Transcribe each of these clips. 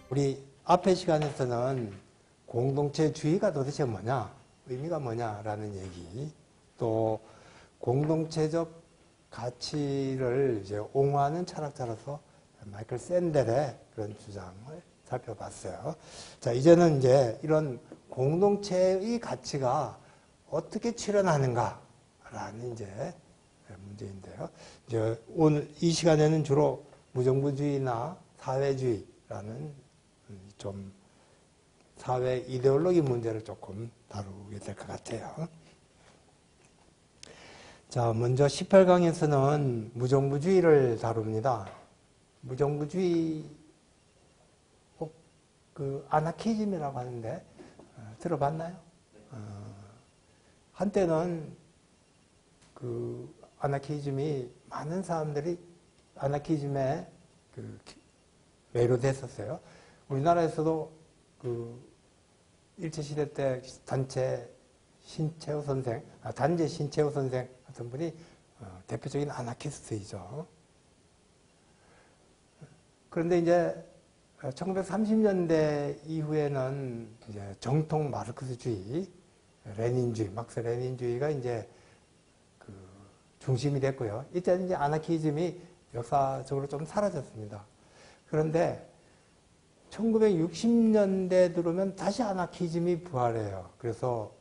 우리 앞의 시간에서는 공동체주의가 도대체 뭐냐, 의미가 뭐냐라는 얘기, 또 공동체적 가치를 이제 옹호하는 철학자로서 마이클 샌델의 그런 주장을 살펴봤어요. 자, 이제는 이제 이런 공동체의 가치가 어떻게 출현하는가라는 이제 문제인데요. 이제 오늘 이 시간에는 주로 무정부주의나 사회주의라는 좀 사회 이데올로기 문제를 조금 다루게 될 것 같아요. 자, 먼저 18강에서는 무정부주의를 다룹니다. 무정부주의, 그 아나키즘이라고 하는데 들어봤나요? 한때는 그 아나키즘이 많은 사람들이 아나키즘에 그 매료됐었어요. 우리나라에서도 그 일제시대 때 단체 신채호 선생 같은 분이 대표적인 아나키스트이죠. 그런데 이제 1930년대 이후에는 이제 정통 마르크스주의, 레닌주의, 막스 레닌주의가 이제 그 중심이 됐고요. 이때는 이제 아나키즘이 역사적으로 좀 사라졌습니다. 그런데 1960년대 들어오면 다시 아나키즘이 부활해요. 그래서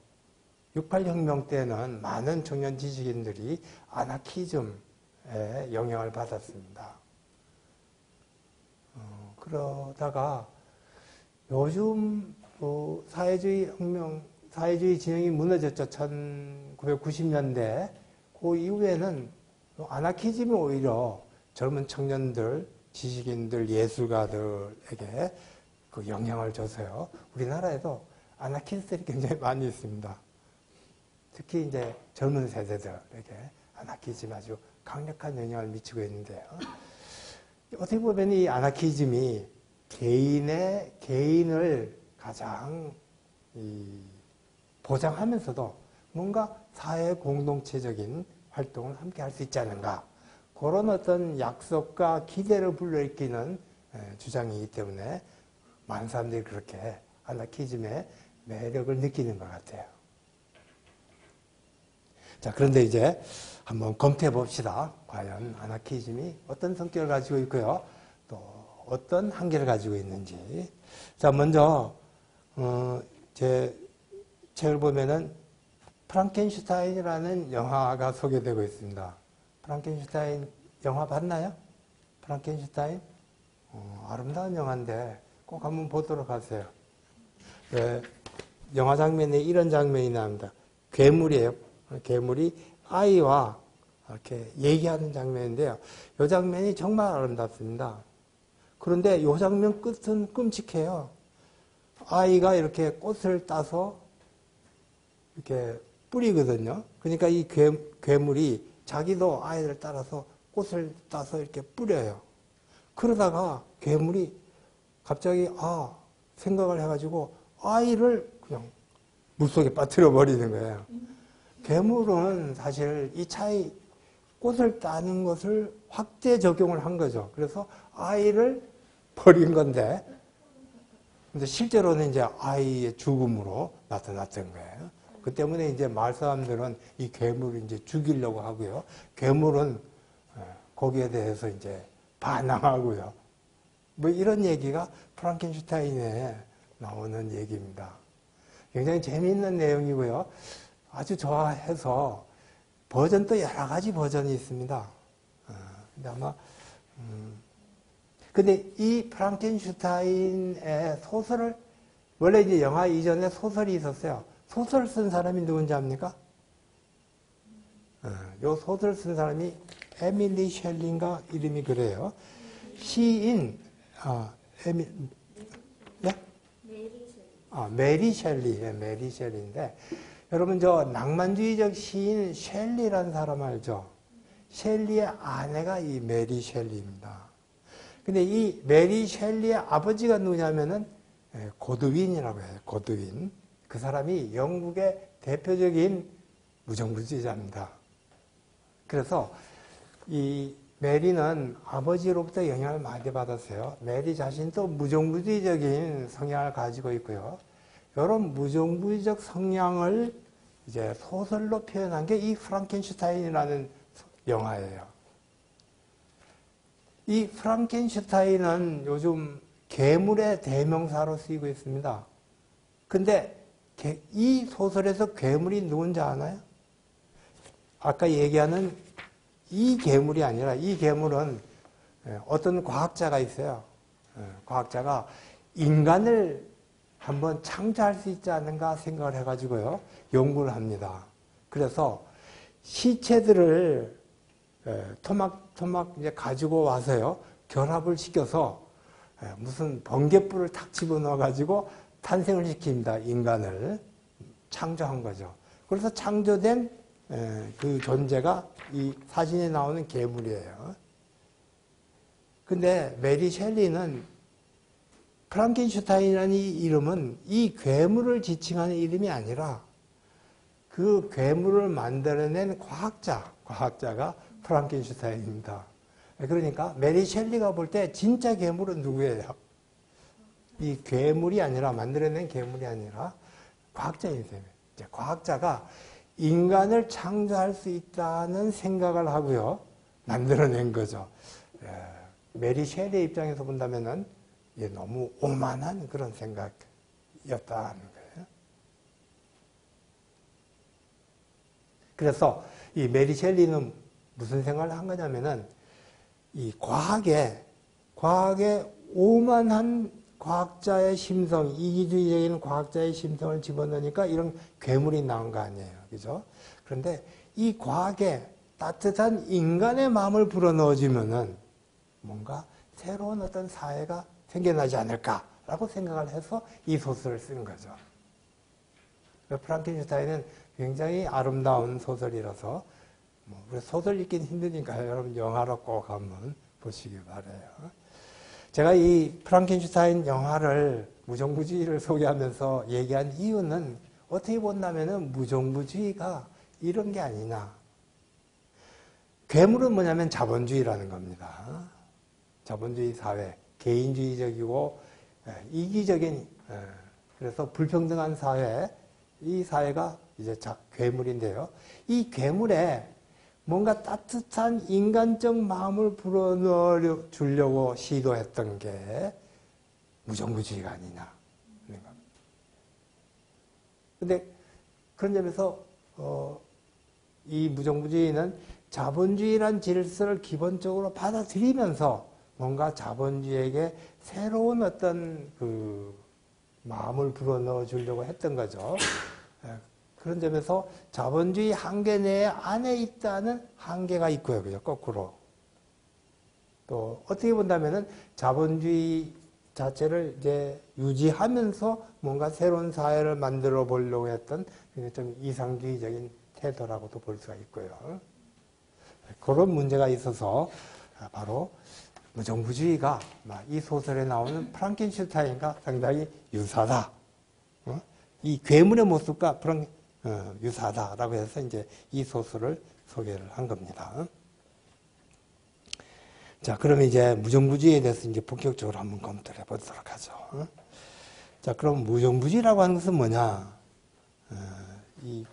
68혁명 때는 많은 청년 지식인들이 아나키즘에 영향을 받았습니다. 그러다가 요즘 사회주의 진영이 무너졌죠. 1990년대. 그 이후에는 아나키즘이 오히려 젊은 청년들, 지식인들, 예술가들에게 그 영향을 줘서요. 우리나라에도 아나키스트들이 굉장히 많이 있습니다. 특히 이제 젊은 세대들에게 아나키즘이 아주 강력한 영향을 미치고 있는데요. 어떻게 보면 이 아나키즘이 개인을 가장 보장하면서도 뭔가 사회 공동체적인 활동을 함께 할 수 있지 않은가. 그런 어떤 약속과 기대를 불러일으키는 주장이기 때문에 많은 사람들이 그렇게 아나키즘의 매력을 느끼는 것 같아요. 자, 그런데 이제 한번 검토해 봅시다. 과연 아나키즘이 어떤 성격을 가지고 있고요. 또 어떤 한계를 가지고 있는지. 자, 먼저 제 책을 보면은 프랑켄슈타인이라는 영화가 소개되고 있습니다. 프랑켄슈타인 영화 봤나요? 프랑켄슈타인? 아름다운 영화인데 꼭 한번 보도록 하세요. 네, 영화 장면에 이런 장면이 나옵니다. 괴물이에요. 괴물이 아이와 이렇게 얘기하는 장면인데요. 이 장면이 정말 아름답습니다. 그런데 이 장면 끝은 끔찍해요. 아이가 이렇게 꽃을 따서 이렇게 뿌리거든요. 그러니까 이 괴물이 자기도 아이를 따라서 꽃을 따서 이렇게 뿌려요. 그러다가 괴물이 갑자기 생각을 해가지고 아이를 그냥 물속에 빠뜨려 버리는 거예요. 괴물은 사실 이 차이 꽃을 따는 것을 확대 적용을 한 거죠. 그래서 아이를 버린 건데, 근데 실제로는 이제 아이의 죽음으로 나타났던 거예요. 그 때문에 이제 마을 사람들은 이 괴물을 이제 죽이려고 하고요. 괴물은 거기에 대해서 이제 반항하고요. 뭐 이런 얘기가 프랑켄슈타인에 나오는 얘기입니다. 굉장히 재미있는 내용이고요. 아주 좋아해서 버전도 여러 가지 버전이 있습니다. 근데 아마 근데 이 프랑켄슈타인의 소설을 원래 이제 영화 이전에 소설이 있었어요. 소설 쓴 사람이 누군지 압니까? 요 소설 쓴 사람이 에밀리 셸리인가 이름이 그래요. 시인 메리 셸리. 메리 셸리인데 여러분 저 낭만주의적 시인 셸리라는 사람 알죠? 셸리의 아내가 이 메리 셸리입니다. 근데 이 메리 셸리의 아버지가 누구냐면은 고드윈이라고 해요. 고드윈. 그 사람이 영국의 대표적인 무정부주의자입니다. 그래서 이 메리는 아버지로부터 영향을 많이 받았어요. 메리 자신도 무정부주의적인 성향을 가지고 있고요. 이런 무정부주의적 성향을 이제 소설로 표현한 게 이 프랑켄슈타인이라는 영화예요. 이 프랑켄슈타인은 요즘 괴물의 대명사로 쓰이고 있습니다. 근데 이 소설에서 괴물이 누군지 아나요? 아까 얘기하는 이 괴물이 아니라 이 괴물은 어떤 과학자가 있어요. 과학자가 인간을 한번 창조할 수 있지 않는가 생각을 해가지고요. 연구를 합니다. 그래서 시체들을 토막토막 이제 가지고 와서요. 결합을 시켜서 무슨 번갯불을 탁 집어넣어가지고 탄생을 시킵니다. 인간을 창조한 거죠. 그래서 창조된 그 존재가 이 사진에 나오는 괴물이에요. 근데 메리 셸리는 프랑켄슈타인이라는 이 이름은 이 괴물을 지칭하는 이름이 아니라 그 괴물을 만들어낸 과학자가 프랑켄슈타인입니다. 그러니까 메리 셸리가 볼 때 진짜 괴물은 누구예요? 이 괴물이 아니라 만들어낸 괴물이 아니라 과학자이세요. 과학자가 인간을 창조할 수 있다는 생각을 하고요. 만들어낸 거죠. 메리 셸리의 입장에서 본다면은 너무 오만한 그런 생각이었다는 거예요. 그래서 이 메리 셸리는 무슨 생각을 한 거냐면은 이 과학에 오만한 과학자의 심성, 이기주의적인 과학자의 심성을 집어넣으니까 이런 괴물이 나온 거 아니에요. 그죠? 그런데 이 과학에 따뜻한 인간의 마음을 불어넣어주면은 뭔가 새로운 어떤 사회가 생겨나지 않을까라고 생각을 해서 이 소설을 쓴 거죠. 프랑켄슈타인은 굉장히 아름다운 소설이라서 우리 소설 읽기는 힘드니까 여러분 영화로 꼭 한번 보시기 바라요. 제가 이 프랑켄슈타인 영화를 무정부주의를 소개하면서 얘기한 이유는 어떻게 본다면은 무정부주의가 이런 게 아니냐. 괴물은 뭐냐면 자본주의라는 겁니다. 자본주의 사회, 개인주의적이고 이기적인 그래서 불평등한 사회, 이 사회가 이제 괴물인데요. 이 괴물에 뭔가 따뜻한 인간적 마음을 불어넣어 주려고 시도했던 게 무정부주의가 아니냐. 근데 그런 점에서 이 무정부주의는 자본주의란 질서를 기본적으로 받아들이면서 뭔가 자본주의에게 새로운 어떤 그 마음을 불어넣어 주려고 했던 거죠. 그런 점에서 자본주의 한계 내에 안에 있다는 한계가 있고요. 그죠? 거꾸로. 또 어떻게 본다면은 자본주의 자체를 이제 유지하면서 뭔가 새로운 사회를 만들어 보려고 했던 좀 이상주의적인 태도라고도 볼 수가 있고요. 그런 문제가 있어서 바로 무정부주의가 이 소설에 나오는 프랑켄슈타인과 상당히 유사하다. 이 괴물의 모습과 유사하다라고 해서 이제 이 소설을 소개를 한 겁니다. 자, 그러면 이제 무정부주의에 대해서 이제 본격적으로 한번 검토를 해보도록 하죠. 자, 그럼 무정부주의라고 하는 것은 뭐냐? 이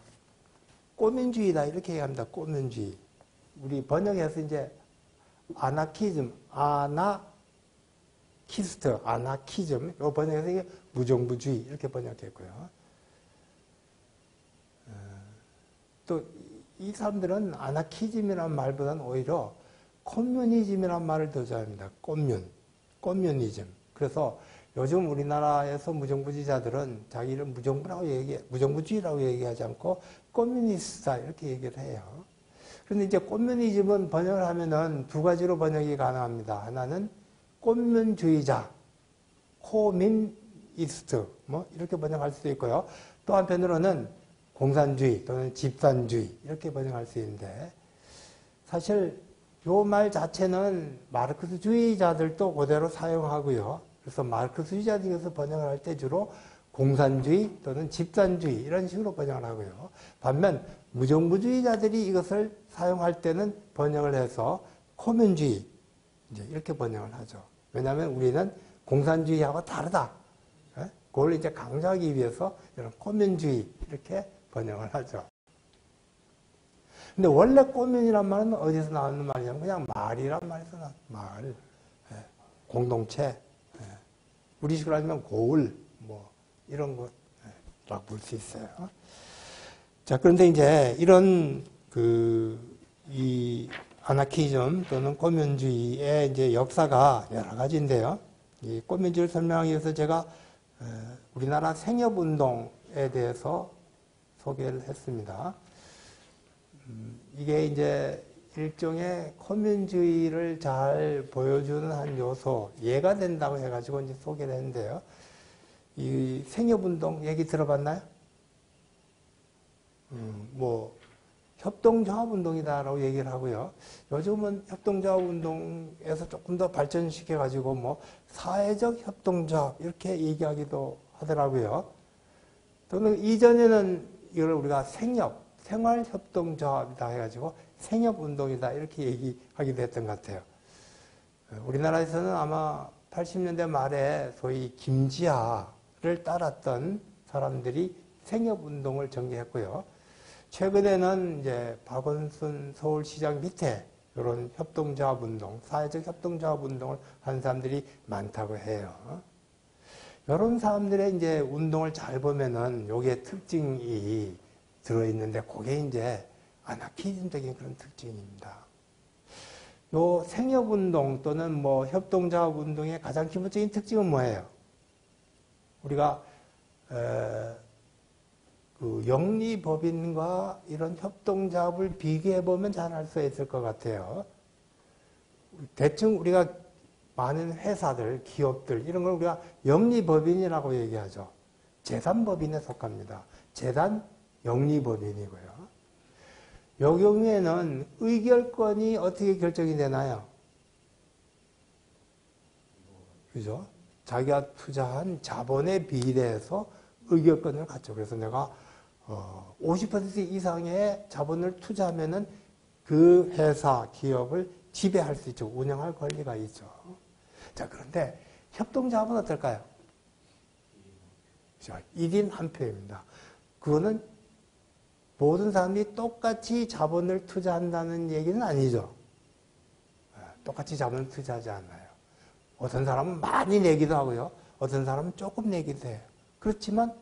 꼬면주의다 이렇게 얘기합니다. 꼬면주의. 우리 번역해서 이제 아나키즘, 아나키즘, 이 번역해서 이게 무정부주의 이렇게 번역했고요. 또 이 사람들은 아나키즘이라는 말보다는 오히려 커뮤니즘이라는 말을 더 좋아합니다. 커뮤니즘. 그래서 요즘 우리나라에서 무정부주의자들은 자기를 무정부주의라고 얘기하지 않고 커뮤니스트다 이렇게 얘기를 해요. 그런데 이제 커뮤니즘은 번역을 하면은 두 가지로 번역이 가능합니다. 하나는 꽃면주의자, 코민이스트, 이렇게 번역할 수도 있고요. 또 한편으로는 공산주의 또는 집산주의 이렇게 번역할 수 있는데 사실 요 말 자체는 마르크스주의자들도 그대로 사용하고요. 그래서 마르크스주의자들에서 번역을 할 때 주로 공산주의 또는 집산주의 이런 식으로 번역을 하고요. 반면 무정부주의자들이 이것을 사용할 때는 번역을 해서 코면주의 이제 이렇게 번역을 하죠. 왜냐하면 우리는 공산주의하고 다르다. 예? 그걸 이제 강조하기 위해서 이런 코면주의 이렇게 번역을 하죠. 근데 원래 꼬면이란 말은 어디서 나오는 말이냐면 그냥 마을이란 말에서 나온 마을, 예, 공동체, 예, 우리식으로 하면 고을, 뭐 이런 것라고 볼 수 있어요. 자, 그런데 이제 이런 이 아나키즘 또는 꼬면주의의 이제 역사가 여러 가지인데요. 이 꼬면주의를 설명하기 위해서 제가 우리나라 생협운동에 대해서 소개를 했습니다. 이게 이제 일종의 코민주의를 잘 보여주는 한 요소, 예가 된다고 해가지고 이제 소개를 했는데요. 이 생협운동 얘기 들어봤나요? 뭐, 협동조합운동이다라고 얘기를 하고요. 요즘은 협동조합운동에서 조금 더 발전시켜가지고 뭐, 사회적 협동조합, 이렇게 얘기하기도 하더라고요. 또는 이전에는 이걸 우리가 생활협동조합이다 해가지고 생협운동이다 이렇게 얘기하기도 했던 것 같아요. 우리나라에서는 아마 80년대 말에 소위 김지하를 따랐던 사람들이 생협운동을 전개했고요. 최근에는 이제 박원순 서울시장 밑에 이런 협동조합운동, 사회적 협동조합운동을 한 사람들이 많다고 해요. 이런 사람들의 이제 운동을 잘 보면은 요게 특징이 들어있는데 그게 이제 아나키즘적인 그런 특징입니다. 요 생협운동 또는 뭐 협동조합운동의 가장 기본적인 특징은 뭐예요? 우리가 그 영리법인과 이런 협동조합을 비교해보면 잘 알 수 있을 것 같아요. 대충 우리가 많은 회사들, 기업들 이런 걸 우리가 영리법인이라고 얘기하죠. 재산법인에 속합니다. 재단 영리법인이고요. 요 경우에는 의결권이 어떻게 결정이 되나요? 그죠? 자기가 투자한 자본에 비례해서 의결권을 갖죠. 그래서 내가 50% 이상의 자본을 투자하면은 그 회사, 기업을 지배할 수 있죠. 운영할 권리가 있죠. 자, 그런데 협동조합은 어떨까요? 1인 한 표입니다. 그거는 모든 사람이 똑같이 자본을 투자한다는 얘기는 아니죠. 똑같이 자본을 투자하지 않아요. 어떤 사람은 많이 내기도 하고요. 어떤 사람은 조금 내기도 해요. 그렇지만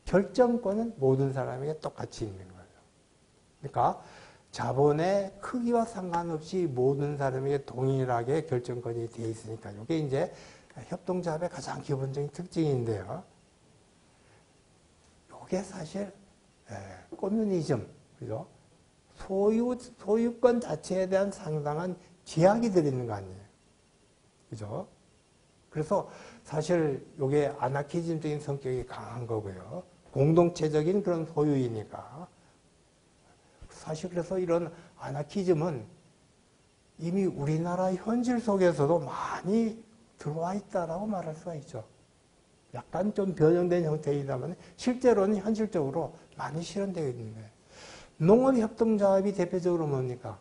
결정권은 모든 사람에게 똑같이 있는 거예요. 그러니까 자본의 크기와 상관없이 모든 사람에게 동일하게 결정권이 되어 있으니까 이게 이제 협동조합의 가장 기본적인 특징인데요. 이게 사실 커뮤니즘, 그죠? 소유권 자체에 대한 상당한 제약이 들어있는 거 아니에요. 그죠? 그래서 사실 이게 아나키즘적인 성격이 강한 거고요. 공동체적인 그런 소유이니까. 사실 그래서 이런 아나키즘은 이미 우리나라 현실 속에서도 많이 들어와 있다라고 말할 수가 있죠. 약간 좀 변형된 형태이다만 실제로는 현실적으로 많이 실현되어 있는 거예요. 농업협동조합이 대표적으로 뭡니까?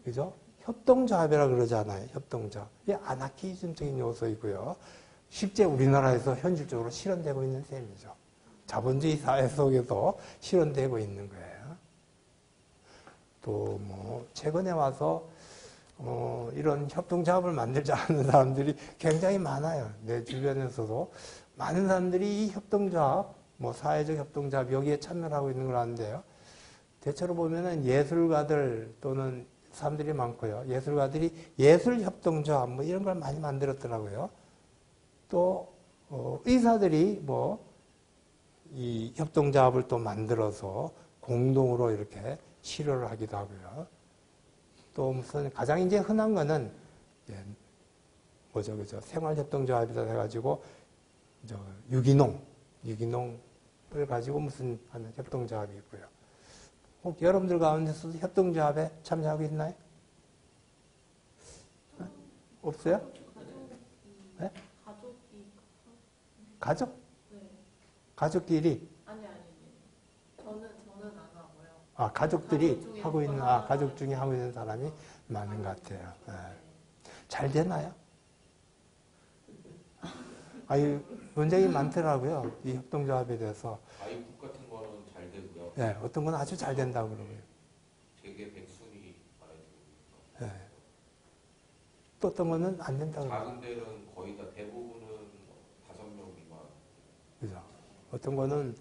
그죠? 협동조합이라 그러잖아요. 협동조합. 이게 아나키즘적인 요소이고요. 실제 우리나라에서 현실적으로 실현되고 있는 셈이죠. 자본주의 사회 속에서 실현되고 있는 거예요. 또 뭐 최근에 와서 이런 협동조합을 만들자 하는 사람들이 굉장히 많아요. 내 주변에서도 많은 사람들이 이 협동조합, 뭐 사회적 협동조합 여기에 참여를 하고 있는 걸 아는데요. 대체로 보면은 예술가들 또는 사람들이 많고요. 예술가들이 예술협동조합 뭐 이런 걸 많이 만들었더라고요. 또 의사들이 뭐 이 협동조합을 또 만들어서 공동으로 이렇게 치료를 하기도 하고요. 또 무슨 가장 이제 흔한 거는 뭐죠, 그죠? 생활협동조합이다 해가지고 유기농을 가지고 무슨 하는 협동조합이 있고요. 혹 여러분들 가운데서도 협동조합에 참여하고 있나요? 없어요? 네? 가족? 네. 가족끼리? 아니. 저는 안 하고요. 가족들이 하고 있는, 가족 중에 하고 있는 사람이 많은 것 같아요. 예. 잘 되나요? 논쟁이 많더라고요. 이 협동조합에 대해서. 아이국 같은 거는 잘 되고요. 예, 어떤 건 아주 잘 된다고 그러고요. 되게 백순이 많아지고 예. 또 어떤 거는 안 된다고 그러고요. 작은 데는 거의 다 대부분은 5명 미만. 그죠? 어떤 거는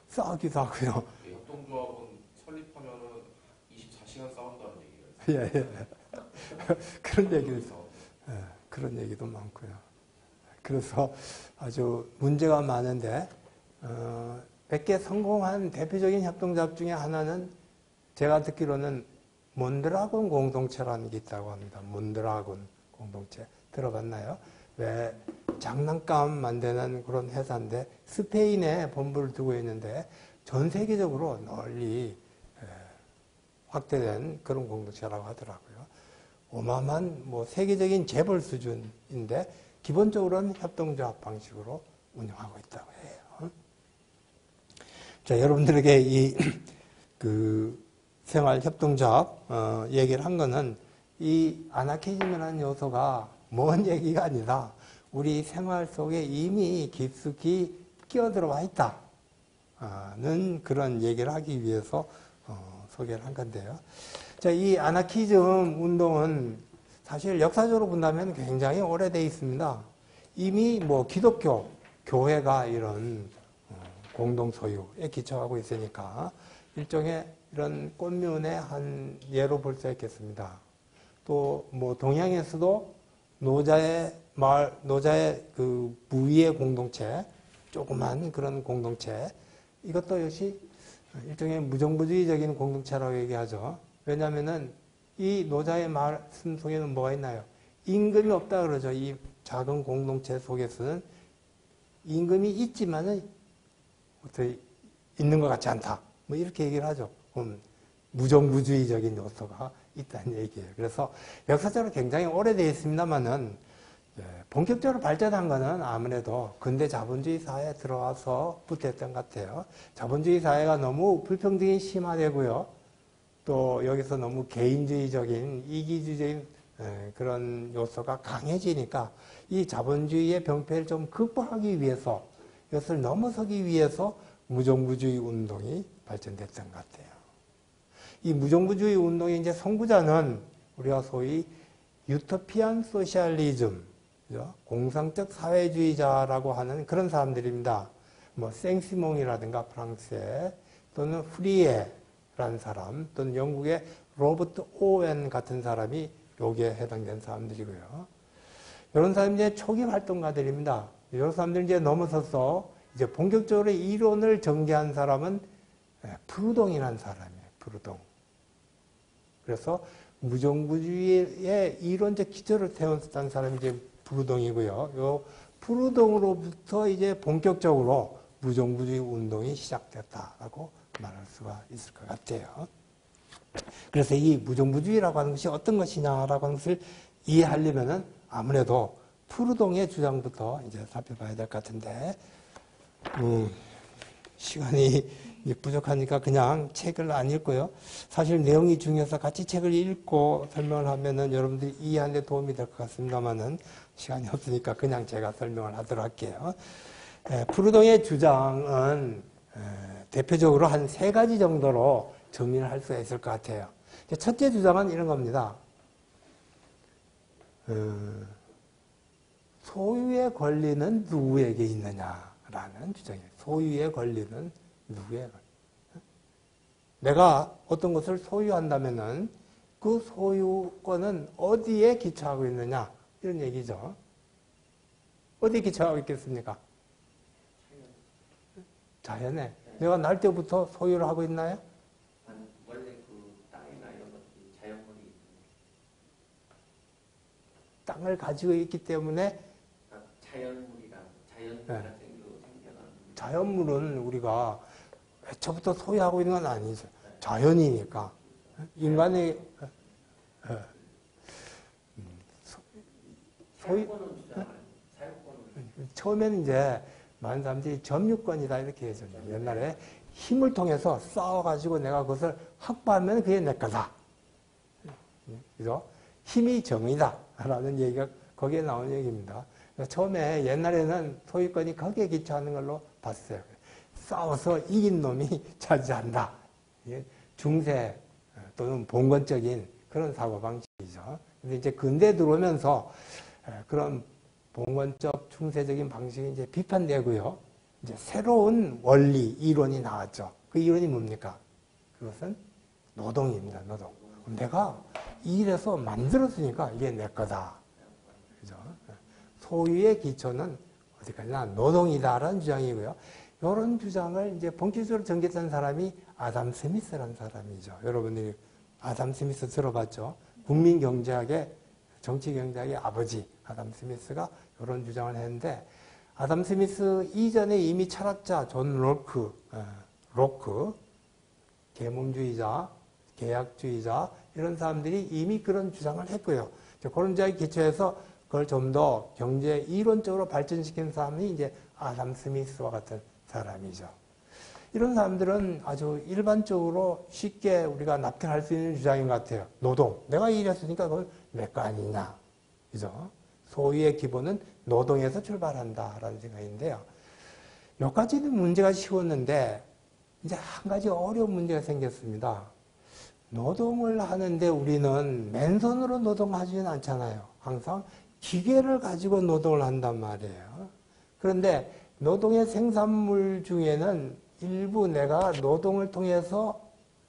싸우기도 하고요. 협동조합은 설립하면은 24시간 싸운다는 얘기가 있어요. 예. 그런 얘기도 그런 얘기도 많고요. 그래서 아주 문제가 많은데 몇 개 성공한 대표적인 협동조합 중에 하나는 제가 듣기로는 몬드라곤 공동체라는 게 있다고 합니다. 몬드라곤 공동체 들어봤나요? 왜 장난감 만드는 그런 회사인데 스페인에 본부를 두고 있는데 전 세계적으로 널리 확대된 그런 공동체라고 하더라고요. 어마어마한 세계적인 재벌 수준인데 기본적으로는 협동조합 방식으로 운영하고 있다고 해요. 자, 여러분들에게 생활협동조합 얘기를 한 거는 이 아나키즘이라는 요소가 먼 얘기가 아니라 우리 생활 속에 이미 깊숙이 끼어들어와 있다는 그런 얘기를 하기 위해서 소개를 한 건데요. 자, 이 아나키즘 운동은 사실 역사적으로 본다면 굉장히 오래돼 있습니다. 이미 기독교, 교회가 이런 공동 소유에 기초하고 있으니까 일종의 이런 꽃면의 한 예로 볼 수 있겠습니다. 또 동양에서도 노자의 그 무위의 공동체, 조그만 그런 공동체, 이것도 역시 일종의 무정부주의적인 공동체라고 얘기하죠. 왜냐하면은 이 노자의 말씀 속에는 뭐가 있나요? 임금이 없다 그러죠. 이 작은 공동체 속에서는 임금이 있지만은 어떻게 있는 것 같지 않다. 이렇게 얘기를 하죠. 무정부주의적인 요소가 있다는 얘기예요. 그래서 역사적으로 굉장히 오래되어 있습니다만은 본격적으로 발전한 거는 아무래도 근대 자본주의 사회에 들어와서 부터였던 것 같아요. 자본주의 사회가 너무 불평등이 심화되고요. 또 여기서 너무 개인주의적인 이기주의적인 그런 요소가 강해지니까 이 자본주의의 병폐를 좀 극복하기 위해서 이것을 넘어서기 위해서 무정부주의 운동이 발전됐던 것 같아요. 이 무정부주의 운동의 이제 선구자는 우리가 소위 유토피안 소셜리즘, 공상적 사회주의자라고 하는 그런 사람들입니다. 생시몽이라든가 프랑스의 또는 프리에라는 사람, 또는 영국의 로버트 오웬 같은 사람이 여기에 해당된 사람들이고요. 이런 사람이 이제 초기 활동가들입니다. 이런 사람들 이제 넘어서서 이제 본격적으로 이론을 전개한 사람은 프루동이라는 사람이에요. 프루동. 그래서 무정부주의의 이론적 기초를 세웠던 사람이 이제 프루동이고요. 요 프루동으로부터 이제 본격적으로 무정부주의 운동이 시작됐다라고 말할 수가 있을 것 같아요. 그래서 이 무정부주의라고 하는 것이 어떤 것이냐라고 하는 것을 이해하려면은 아무래도 프루동의 주장부터 이제 살펴봐야 될 것 같은데, 시간이 부족하니까 그냥 책을 안 읽고요. 사실 내용이 중요해서 같이 책을 읽고 설명을 하면은 여러분들이 이해하는 데 도움이 될 것 같습니다만은 시간이 없으니까 그냥 제가 설명을 하도록 할게요. 프루동의 주장은 대표적으로 한 3가지 정도로 정리를 할 수가 있을 것 같아요. 첫째 주장은 이런 겁니다. 소유의 권리는 누구에게 있느냐라는 주장이에요. 소유의 권리는 누구에게? 내가 어떤 것을 소유한다면은 그 소유권은 어디에 기초하고 있느냐 이런 얘기죠. 어디에 기초하고 있겠습니까? 자연에. 내가 날 때부터 소유를 하고 있나요? 원래 그 땅이나 이런 것들이 자연물이 땅을 가지고 있기 때문에 자연물이라 자연물이라 생겨나는 자연물은 우리가 애초부터 소유하고 있는 건 아니죠. 자연이니까. 인간의 사용권은 주장을 사용권은 처음에는 이제 많은 사람들이 점유권이다 이렇게 해서 옛날에 힘을 통해서 싸워가지고 내가 그것을 확보하면 그게 내 거다. 그죠? 힘이 정의다. 라는 얘기가 거기에 나온 얘기입니다. 처음에 옛날에는 소유권이 거기에 기초하는 걸로 봤어요. 싸워서 이긴 놈이 차지한다. 이게 중세 또는 봉건적인 그런 사고방식이죠. 근데 이제 근대에 들어오면서 그런 봉건적 중세적인 방식이 이제 비판되고요. 이제 새로운 원리, 이론이 나왔죠. 그 이론이 뭡니까? 그것은 노동입니다. 노동. 내가 일해서 만들었으니까 이게 내 거다. 그죠? 소유의 기초는 어디까지나 노동이다라는 주장이고요. 이런 주장을 이제 본격적으로 전개한 사람이 아담 스미스라는 사람이죠. 여러분들이 아담 스미스 들어봤죠? 국민경제학의, 정치경제학의 아버지 아담 스미스가 이런 주장을 했는데, 아담 스미스 이전에 이미 철학자 존 로크, 계몽주의자, 계약주의자 이런 사람들이 이미 그런 주장을 했고요. 그런 주장에 기초해서 그걸 좀 더 경제 이론적으로 발전시킨 사람이 이제 아담 스미스와 같은 사람이죠. 이런 사람들은 아주 일반적으로 쉽게 우리가 납득할 수 있는 주장인 것 같아요. 노동. 내가 일했으니까 그건 내 거 아니냐. 그죠? 소유의 기본은 노동에서 출발한다라는 생각인데요. 여기까지는 문제가 쉬웠는데 이제 한 가지 어려운 문제가 생겼습니다. 노동을 하는데 우리는 맨손으로 노동하지는 않잖아요. 항상 기계를 가지고 노동을 한단 말이에요. 그런데 노동의 생산물 중에는 일부 내가 노동을 통해서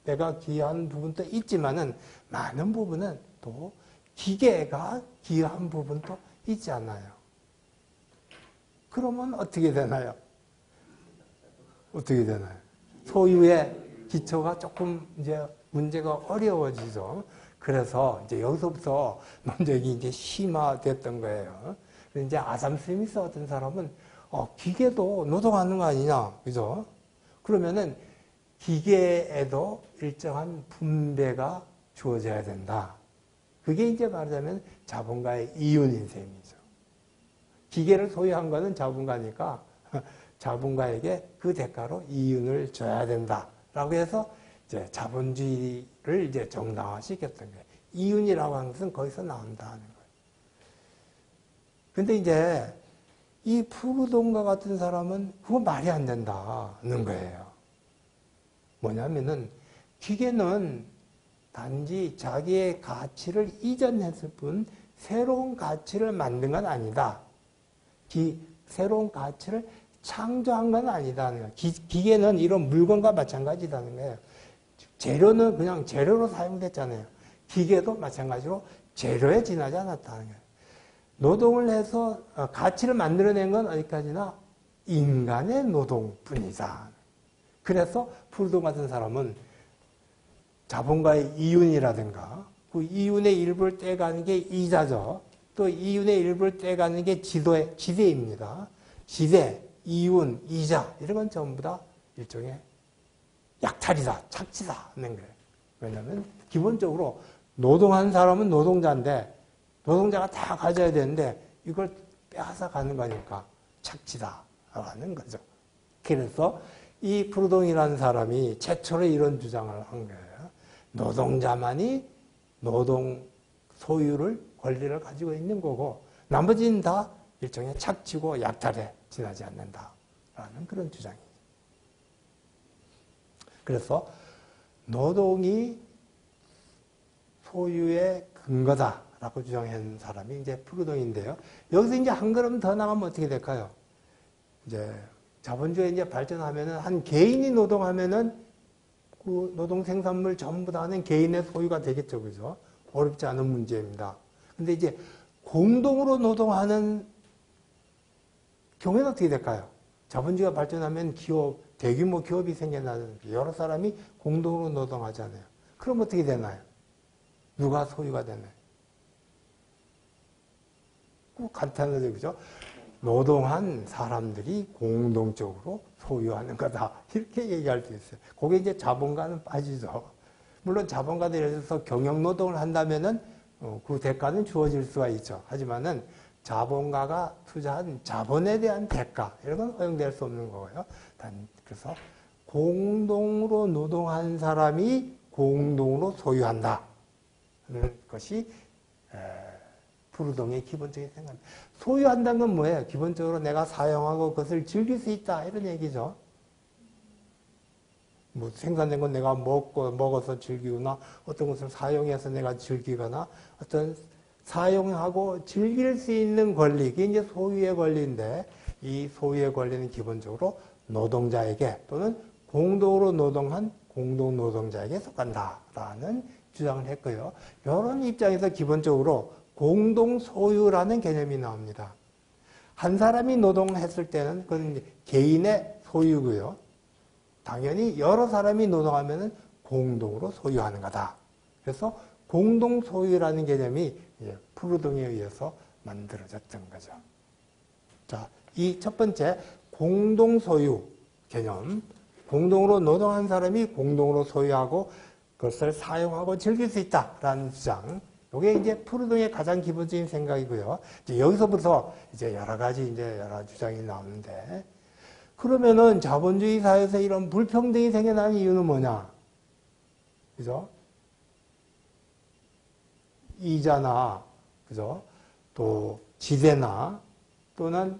내가 기여한 부분도 있지만은 많은 부분은 또 기계가 기여한 부분도 있지 않아요. 그러면 어떻게 되나요? 어떻게 되나요? 소유의 기초가 조금 이제 문제가 어려워지죠. 그래서 이제 여기서부터 논쟁이 이제 심화됐던 거예요. 그래서 이제 아담 스미스 같은 사람은 기계도 노동하는 거 아니냐, 그죠? 그러면은 기계에도 일정한 분배가 주어져야 된다. 그게 이제 말하자면 자본가의 이윤인 셈이죠. 기계를 소유한 거는 자본가니까 자본가에게 그 대가로 이윤을 줘야 된다라고 해서 이제 자본주의를 이제 정당화시켰던 거예요. 이윤이라고 하는 것은 거기서 나온다는 거예요. 근데 이제 이 푸르돈과 같은 사람은 그거 말이 안 된다는 거예요. 뭐냐면은 기계는 단지 자기의 가치를 이전했을 뿐 새로운 가치를 만든 건 아니다. 새로운 가치를 창조한 건 아니다는 거예요. 기계는 이런 물건과 마찬가지다는 거예요. 재료는 그냥 재료로 사용됐잖아요. 기계도 마찬가지로 재료에 지나지 않았다는 거예요. 노동을 해서 가치를 만들어낸 건 어디까지나 인간의 노동뿐이다. 그래서 푸르돈 같은 사람은 자본가의 이윤이라든가 그 이윤의 일부를 떼가는 게 이자죠. 또 이윤의 일부를 떼가는 게 지대입니다. 지대, 이윤, 이자 이런 건 전부 다 일종의 약탈이다, 착취다 하는 거예요. 왜냐하면 기본적으로 노동하는 사람은 노동자인데 노동자가 다 가져야 되는데 이걸 빼앗아 가는 거니까 착취다 하는 거죠. 그래서 이 푸르돈이라는 사람이 최초로 이런 주장을 한 거예요. 노동자만이 노동 소유를 권리를 가지고 있는 거고 나머지는 다 일종의 착취고 약탈에 지나지 않는다라는 그런 주장이에요. 그래서 노동이 소유의 근거다라고 주장한 사람이 이제 푸르돈인데요. 여기서 이제 한 걸음 더 나가면 어떻게 될까요? 이제 자본주의 이제 발전하면은 한 개인이 노동하면은 그 노동 생산물 전부 다는 개인의 소유가 되겠죠, 그죠? 어렵지 않은 문제입니다. 근데 이제 공동으로 노동하는 경우에는 어떻게 될까요? 자본주의가 발전하면 기업, 대규모 기업이 생겨나는 여러 사람이 공동으로 노동하잖아요. 그럼 어떻게 되나요? 누가 소유가 되나요? 간단하죠, 그죠? 노동한 사람들이 공동적으로 소유하는 거다. 이렇게 얘기할 수 있어요. 그게 이제 자본가는 빠지죠. 물론 자본가들에서 경영 노동을 한다면은 그 대가는 주어질 수가 있죠. 하지만은 자본가가 투자한 자본에 대한 대가 이런 건 허용될 수 없는 거고요. 그래서 공동으로 노동한 사람이 공동으로 소유한다. 하는 것이 푸르동의 기본적인 생각입니다. 소유한다는 건 뭐예요? 기본적으로 내가 사용하고 그것을 즐길 수 있다. 이런 얘기죠. 뭐 생산된 건 내가 먹어서 즐기거나 어떤 것을 사용해서 내가 즐기거나 어떤 사용하고 즐길 수 있는 권리, 그게 이제 소유의 권리인데 이 소유의 권리는 기본적으로 노동자에게 또는 공동으로 노동한 공동 노동자에게 속한다라는 주장을 했고요. 이런 입장에서 기본적으로 공동 소유라는 개념이 나옵니다. 한 사람이 노동했을 때는 그건 이제 개인의 소유고요. 당연히 여러 사람이 노동하면은 공동으로 소유하는 거다. 그래서 공동 소유라는 개념이 푸르동에 의해서 만들어졌던 거죠. 자, 이 첫 번째 공동 소유 개념, 공동으로 노동한 사람이 공동으로 소유하고 그것을 사용하고 즐길 수 있다라는 주장. 이게 이제 푸르동의 가장 기본적인 생각이고요. 이제 여기서부터 이제 여러 가지 여러 주장이 나오는데, 그러면은 자본주의 사회에서 이런 불평등이 생겨나는 이유는 뭐냐? 그죠? 이자나, 그죠? 또 지대나, 또는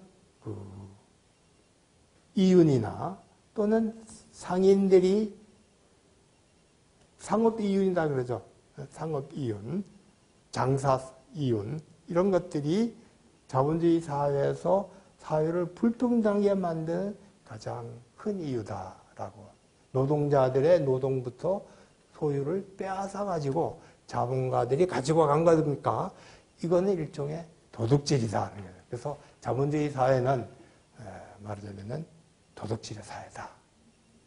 이윤이나, 또는 상인들이 상업 이윤이다 그러죠. 상업 이윤, 장사 이윤, 이런 것들이 자본주의 사회에서 사회를 불평등하게 만드는 가장 큰 이유다라고. 노동자들의 노동부터 소유를 빼앗아 가지고 자본가들이 가지고 간 거니까 이거는 일종의 도둑질이다. 그래서 자본주의 사회는 말하자면은 도둑질의 사회다.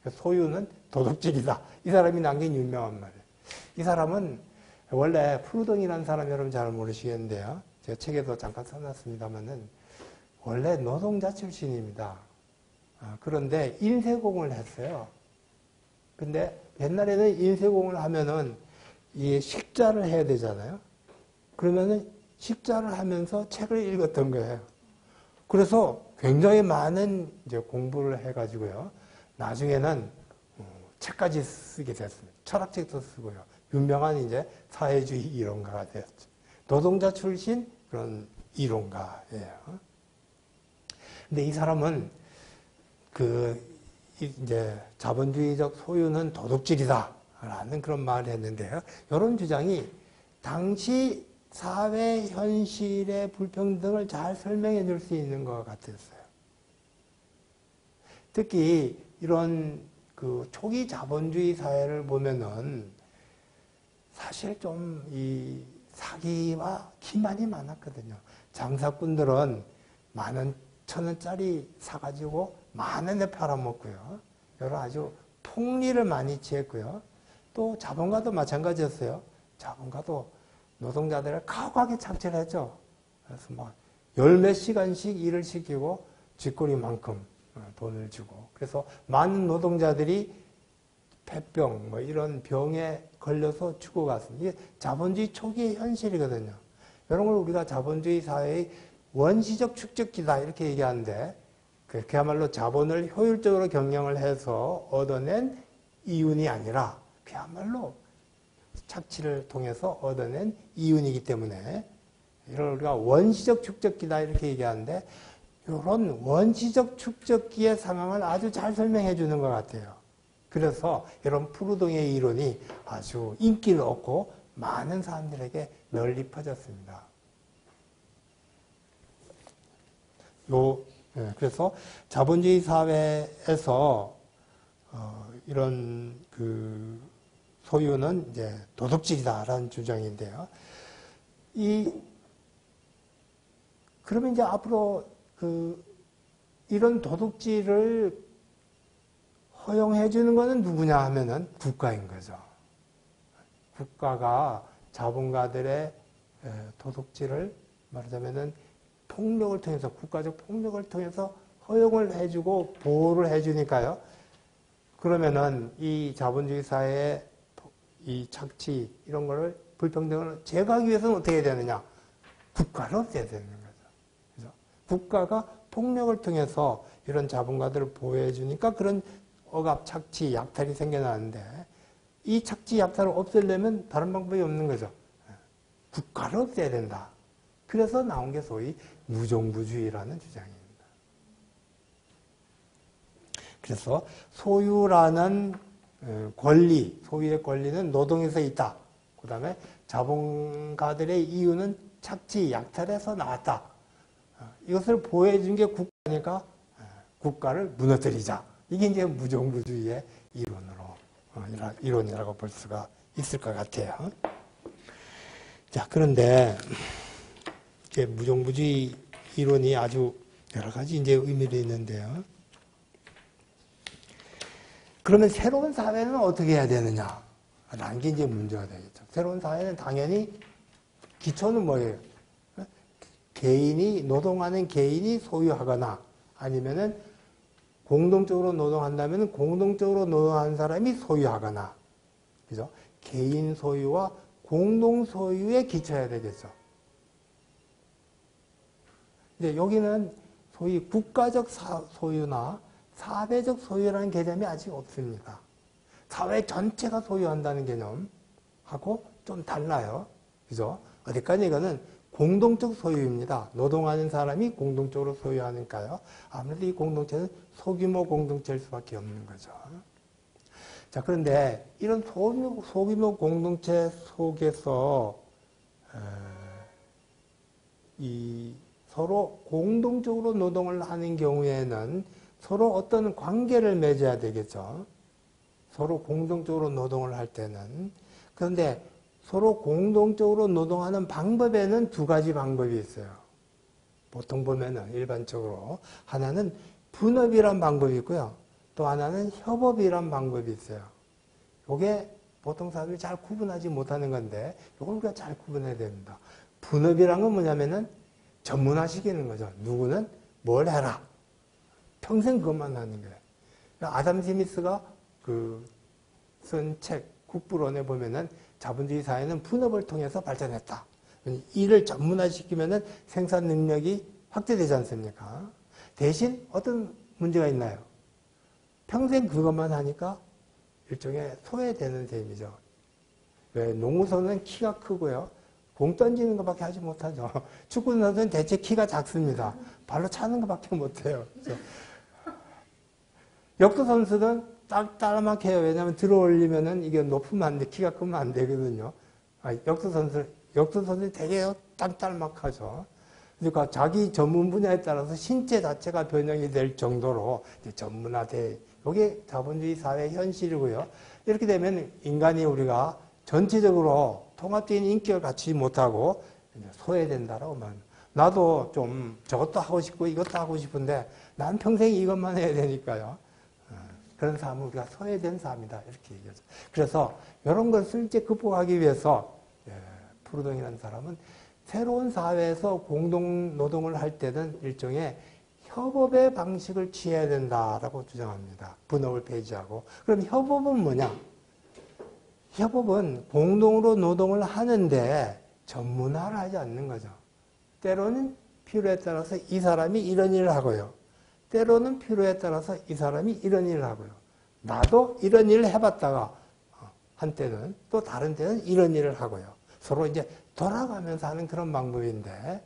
소유는 도둑질이다. 이 사람이 남긴 유명한 말이에요. 이 사람은 원래 푸르동이라는 사람 여러분 잘 모르시겠는데요. 제가 책에도 잠깐 써놨습니다만은 원래 노동자 출신입니다. 그런데 인쇄공을 했어요. 근데 옛날에는 인쇄공을 하면은 이 식자를 해야 되잖아요. 그러면은 식자를 하면서 책을 읽었던 거예요. 그래서 굉장히 많은 이제 공부를 해가지고요. 나중에는 책까지 쓰게 됐습니다. 철학책도 쓰고요. 유명한 이제 사회주의 이론가가 되었죠. 노동자 출신 그런 이론가예요. 근데 이 사람은 이제 자본주의적 소유는 도둑질이다라는 그런 말을 했는데요. 이런 주장이 당시 사회 현실의 불평등을 잘 설명해 줄 수 있는 것 같았어요. 특히 이런 초기 자본주의 사회를 보면은 사실 좀 이 사기와 기만이 많았거든요. 장사꾼들은 10,000원짜리 사가지고 10,000원에 팔아먹고요. 여러 아주 폭리를 많이 취했고요. 또 자본가도 마찬가지였어요. 자본가도 노동자들을 가혹하게 착취를 했죠. 그래서 막 열 몇 시간씩 일을 시키고 쥐꼬리만큼 돈을 주고, 그래서 많은 노동자들이 폐병 이런 병에 걸려서 죽어갔습니다. 이게 자본주의 초기의 현실이거든요. 이런 걸 우리가 자본주의 사회의 원시적 축적기다 이렇게 얘기하는데, 그야말로 자본을 효율적으로 경영을 해서 얻어낸 이윤이 아니라 그야말로 착취를 통해서 얻어낸 이윤이기 때문에 이걸 우리가 원시적 축적기다 이렇게 얘기하는데, 이런 원시적 축적기의 상황을 아주 잘 설명해 주는 것 같아요. 그래서 이런 푸르동의 이론이 아주 인기를 얻고 많은 사람들에게 널리 퍼졌습니다. 그래서 자본주의 사회에서 이런 소유는 이제 도둑질이다라는 주장인데요. 그러면 이제 앞으로 이런 도둑질을 허용해 주는 것은 누구냐 하면은 국가인 거죠. 국가가 자본가들의 도둑질을 말하자면은 폭력을 통해서, 국가적 폭력을 통해서 허용을 해주고 보호를 해주니까요. 그러면은 이 자본주의 사회의 이 착취, 이런 거를, 불평등을 제거하기 위해서는 어떻게 해야 되느냐? 국가를 없애야 되는 거죠. 그죠? 국가가 폭력을 통해서 이런 자본가들을 보호해 주니까 그런 억압, 착취, 약탈이 생겨나는데 이 착취, 약탈을 없애려면 다른 방법이 없는 거죠. 국가를 없애야 된다. 그래서 나온 게 소위 무정부주의라는 주장입니다. 그래서 소유라는 권리, 소유의 권리는 노동에서 있다. 그 다음에 자본가들의 이유는 착취, 약탈에서 나왔다. 이것을 보여준 게 국가니까 국가를 무너뜨리자. 이게 이제 무정부주의의 이론이라고 볼 수가 있을 것 같아요. 자, 그런데 이제 무정부주의 이론이 아주 여러 가지 이제 의미를 있는데요. 그러면 새로운 사회는 어떻게 해야 되느냐? 라는 게 이제 문제가 되겠죠. 새로운 사회는 당연히 기초는 뭐예요? 노동하는 개인이 소유하거나 아니면은 공동적으로 노동한다면 공동적으로 노동하는 사람이 소유하거나, 그죠? 개인 소유와 공동 소유에 기초해야 되겠죠. 근데 여기는 소위 국가적 소유나 사회적 소유라는 개념이 아직 없습니다. 사회 전체가 소유한다는 개념하고 좀 달라요. 그죠? 어디까지 이거는 공동적 소유입니다. 노동하는 사람이 공동적으로 소유하니까요. 아무래도 이 공동체는 소규모 공동체일 수밖에 없는 거죠. 자, 그런데 이런 소규모 공동체 속에서 서로 공동적으로 노동을 하는 경우에는 서로 어떤 관계를 맺어야 되겠죠. 서로 공동적으로 노동을 할 때는. 그런데 서로 공동적으로 노동하는 방법에는 두 가지 방법이 있어요. 보통 보면은 일반적으로 하나는 분업이란 방법이 있고요. 또 하나는 협업이란 방법이 있어요. 이게 보통 사람들이 잘 구분하지 못하는 건데 이걸 우리가 잘 구분해야 됩니다. 분업이란 건 뭐냐면은 전문화시키는 거죠. 누구는 뭘 해라. 평생 그것만 하는 거예요. 아담 스미스가 쓴 책 국부론에 보면은 자본주의 사회는 분업을 통해서 발전했다. 일을 전문화시키면은 생산 능력이 확대되지 않습니까? 대신 어떤 문제가 있나요? 평생 그것만 하니까 일종의 소외되는 셈이죠. 왜? 농구선수는 키가 크고요. 공 던지는 것밖에 하지 못하죠. 축구 선수는 대체 키가 작습니다. 발로 차는 것밖에 못해요. 그렇죠? 역도 선수는 따라막해요. 왜냐하면 들어올리면은 이게 높으면 안 돼. 키가 크면 안 되거든요. 역도 선수는 되게 딸막하죠. 그러니까 자기 전문 분야에 따라서 신체 자체가 변형이 될 정도로 전문화돼. 이게 자본주의 사회의 현실이고요. 이렇게 되면 인간이 우리가 전체적으로 통합된 인격을 갖추지 못하고 소외된다라고 말합니다. 나도 좀 저것도 하고 싶고 이것도 하고 싶은데 난 평생 이것만 해야 되니까요. 그런 삶은 우리가 소외된 삶이다. 이렇게 얘기하죠. 그래서 이런 것을 이제 극복하기 위해서 푸르동이라는 사람은 새로운 사회에서 공동 노동을 할 때는 일종의 협업의 방식을 취해야 된다라고 주장합니다. 분업을 폐지하고. 그럼 협업은 뭐냐? 협업은 공동으로 노동을 하는데 전문화를 하지 않는 거죠. 때로는 필요에 따라서 이 사람이 이런 일을 하고요. 때로는 필요에 따라서 이 사람이 이런 일을 하고요. 나도 이런 일을 해봤다가 한때는 또 다른 때는 이런 일을 하고요. 서로 이제 돌아가면서 하는 그런 방법인데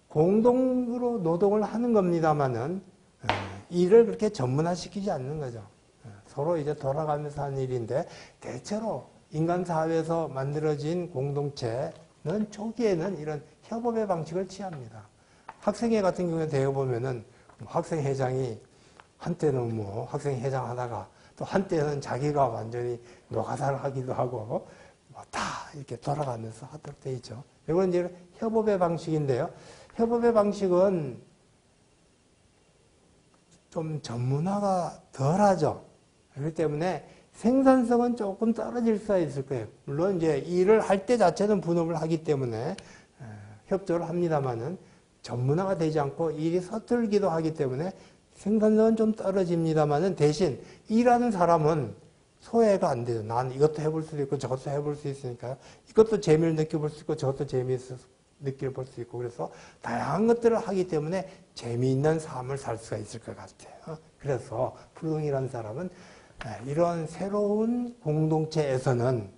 공동으로 노동을 하는 겁니다만은 일을 그렇게 전문화시키지 않는 거죠. 서로 이제 돌아가면서 하는 일인데 대체로 인간 사회에서 만들어진 공동체는 초기에는 이런 협업의 방식을 취합니다. 학생회 같은 경우에 대해 보면은 학생회장이 한때는 뭐 학생회장 하다가 또 한때는 자기가 완전히 노가다를 하기도 하고 뭐 다 이렇게 돌아가면서 하도록 되어 있죠. 이건 이제 협업의 방식인데요. 협업의 방식은 좀 전문화가 덜하죠. 그렇기 때문에 생산성은 조금 떨어질 수가 있을 거예요. 물론 이제 일을 할 때 자체는 분업을 하기 때문에 협조를 합니다만은 전문화가 되지 않고 일이 서툴기도 하기 때문에 생산성은 좀 떨어집니다만은 대신 일하는 사람은 소외가 안 돼요. 난 이것도 해볼 수도 있고 저것도 해볼 수 있으니까요. 이것도 재미를 느껴볼 수 있고 저것도 재미있을 느낄 볼 수 있고 그래서 다양한 것들을 하기 때문에 재미있는 삶을 살 수가 있을 것 같아요. 그래서 푸릉이라는 사람은 이런 새로운 공동체에서는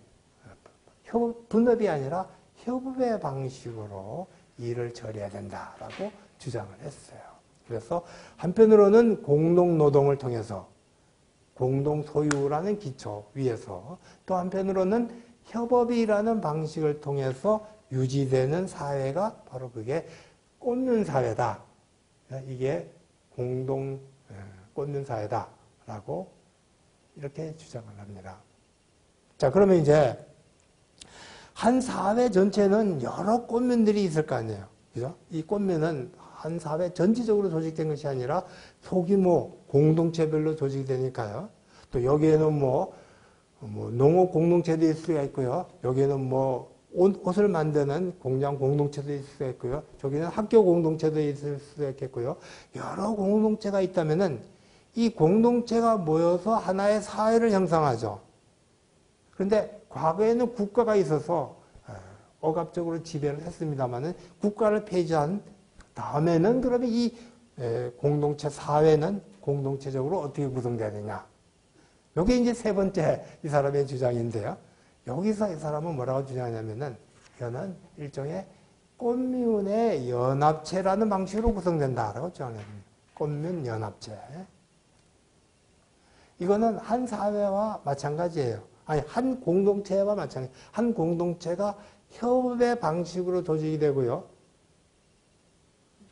분업이 아니라 협업의 방식으로 일을 처리해야 된다라고 주장을 했어요. 그래서 한편으로는 공동노동을 통해서 공동소유라는 기초 위에서 또 한편으로는 협업이라는 방식을 통해서 유지되는 사회가 바로 그게 꽃눈 사회다. 이게 꽃눈 사회다라고 이렇게 주장을 합니다. 자, 그러면 이제 한 사회 전체는 여러 꽃면들이 있을 거 아니에요. 그죠? 이 꽃면은 한 사회 전체적으로 조직된 것이 아니라 소규모 공동체별로 조직되니까요. 또 여기에는 농업 공동체도 있을 수가 있고요. 여기에는 옷을 만드는 공장 공동체도 있을 수가 있고요. 저기는 학교 공동체도 있을 수가 있겠고요. 여러 공동체가 있다면은 이 공동체가 모여서 하나의 사회를 형성하죠. 그런데 과거에는 국가가 있어서 억압적으로 지배를 했습니다만은 국가를 폐지한 다음에는 그러면 이 공동체 사회는 공동체적으로 어떻게 구성되느냐. 이게 이제 세 번째 이 사람의 주장인데요. 여기서 이 사람은 뭐라고 주장하냐면은 이거는 일종의 꽃미운의 연합체라는 방식으로 구성된다라고 주장합니다. 꽃미운 연합체. 이거는 한 사회와 마찬가지예요. 아니, 한 공동체와 마찬가지. 한 공동체가 협업의 방식으로 조직이 되고요.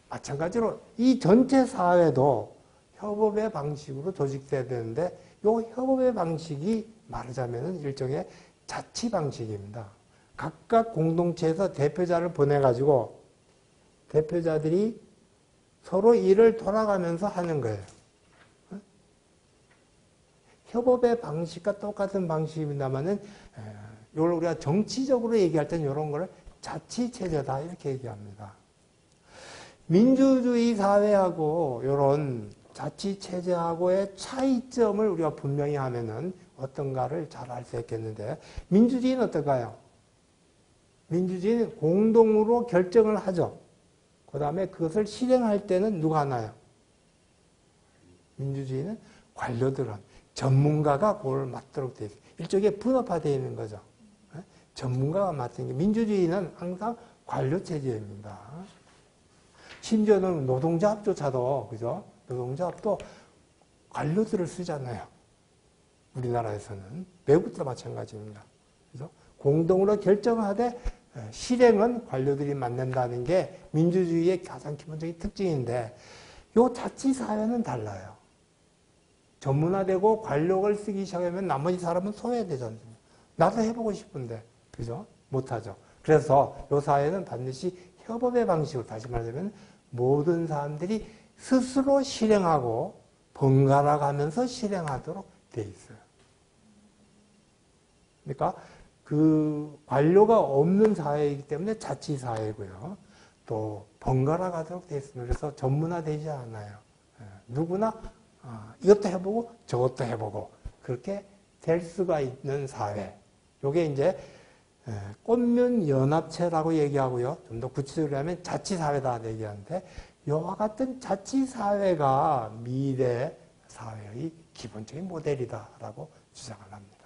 마찬가지로 이 전체 사회도 협업의 방식으로 조직돼야 되는데 이 협업의 방식이 말하자면 일종의 자치 방식입니다. 각각 공동체에서 대표자를 보내가지고 대표자들이 서로 일을 돌아가면서 하는 거예요. 협업의 방식과 똑같은 방식입니다만은 이걸 우리가 정치적으로 얘기할 때는 이런 거를 자치체제다 이렇게 얘기합니다. 민주주의 사회하고 이런 자치체제하고의 차이점을 우리가 분명히 하면은 어떤가를 잘 알 수 있겠는데 민주주의는 어떨까요? 민주주의는 공동으로 결정을 하죠. 그 다음에 그것을 실행할 때는 누가 하나요? 민주주의는 관료들은 전문가가 그걸 맡도록 되어 있어요. 일종의 분업화되어 있는 거죠. 전문가가 맡은 게 민주주의는 항상 관료체제입니다. 심지어는 노동조합조차도 그죠? 노동조합도 관료들을 쓰잖아요. 우리나라에서는 외국도 마찬가지입니다. 그죠? 공동으로 결정하되 실행은 관료들이 맡는다는 게 민주주의의 가장 기본적인 특징인데 이 자치사회는 달라요. 전문화되고 관력을 쓰기 시작하면 나머지 사람은 소외되지 않습니까? 나도 해보고 싶은데 그죠? 못하죠. 그래서 이 사회는 반드시 협업의 방식으로 다시 말하자면 모든 사람들이 스스로 실행하고 번갈아 가면서 실행하도록 돼 있어요. 그러니까 그 관료가 없는 사회이기 때문에 자치사회고요. 또 번갈아 가도록 돼 있습니다. 그래서 전문화되지 않아요. 누구나 이것도 해보고 저것도 해보고 그렇게 될 수가 있는 사회. 요게 이제 꽃면연합체라고 얘기하고요. 좀 더 구체적으로 하면 자치사회다 얘기하는데 이와 같은 자치사회가 미래 사회의 기본적인 모델이다라고 주장을 합니다.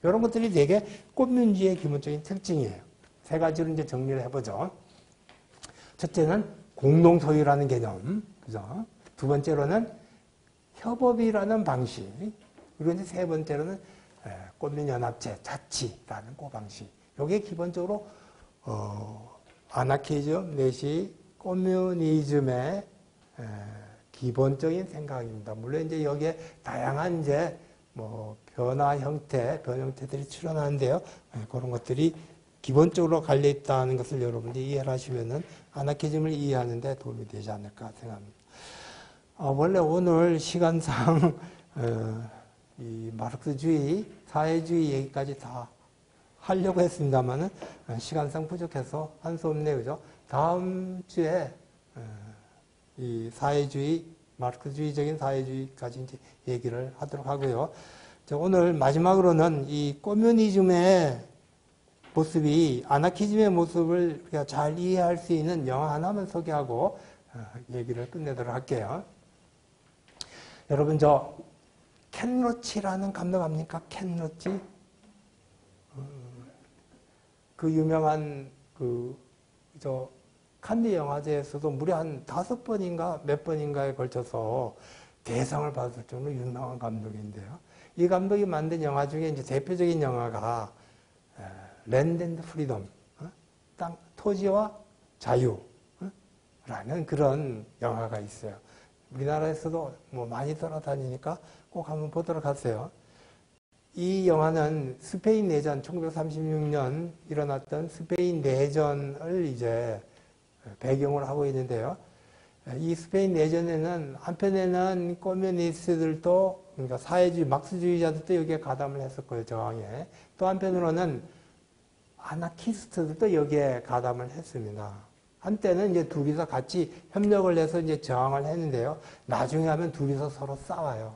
이런 것들이 되게 꽃면주의 기본적인 특징이에요. 세 가지로 이제 정리를 해보죠. 첫째는 공동소유라는 개념, 그죠? 두 번째로는 협업이라는 방식, 그리고 이제 세 번째로는 꽃면연합체, 자치라는 그 방식. 이게 기본적으로 아나키즘 내지 커뮤니즘의 기본적인 생각입니다. 물론 이제 여기에 다양한 이제 변 형태들이 출현하는데요. 그런 것들이 기본적으로 갈려 있다는 것을 여러분들이 이해를 하시면은 아나키즘을 이해하는 데 도움이 되지 않을까 생각합니다. 원래 오늘 시간상 이 마르크스주의, 사회주의 얘기까지 다 하려고 했습니다만은 시간상 부족해서 할 수 없네요, 그죠? 다음 주에 이 사회주의, 마르크스주의적인 사회주의까지 이제 얘기를 하도록 하고요. 오늘 마지막으로는 이 커뮤니즘의 모습이 아나키즘의 모습을 우리가 잘 이해할 수 있는 영화 하나만 소개하고 얘기를 끝내도록 할게요. 여러분 저 켄 로치라는 감독 압니까? 켄 로치? 그 유명한 저 칸느 영화제에서도 무려 한 5번인가 몇 번인가에 걸쳐서 대상을 받을 정도로 유명한 감독인데요. 이 감독이 만든 영화 중에 이제 대표적인 영화가 랜드 앤드 프리덤, 땅, 토지와 자유라는 그런 영화가 있어요. 우리나라에서도 뭐 많이 돌아다니니까 꼭 한번 보도록 하세요. 이 영화는 스페인 내전, 1936년 일어났던 스페인 내전을 이제 배경으로 하고 있는데요. 이 스페인 내전에는 한편에는 커뮤니스트들도, 그러니까 사회주의, 막스주의자들도 여기에 가담을 했었고요, 저항에. 또 한편으로는 아나키스트들도 여기에 가담을 했습니다. 한때는 이제 둘이서 같이 협력을 해서 이제 저항을 했는데요. 나중에 하면 둘이서 서로 싸워요.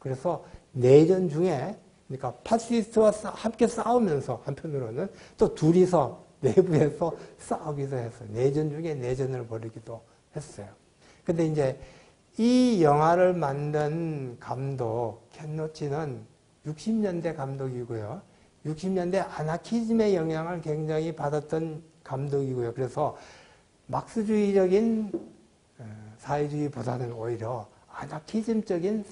그래서 내전 중에, 그러니까 파시스트와 함께 싸우면서 한편으로는 또 둘이서 내부에서 싸우기도 했어요. 내전 중에 내전을 벌이기도 했어요. 근데 이제 이 영화를 만든 감독, 켄 로치는 60년대 감독이고요. 60년대 아나키즘의 영향을 굉장히 받았던 감독이고요. 그래서 막스주의적인 사회주의보다는 오히려 아나키즘적인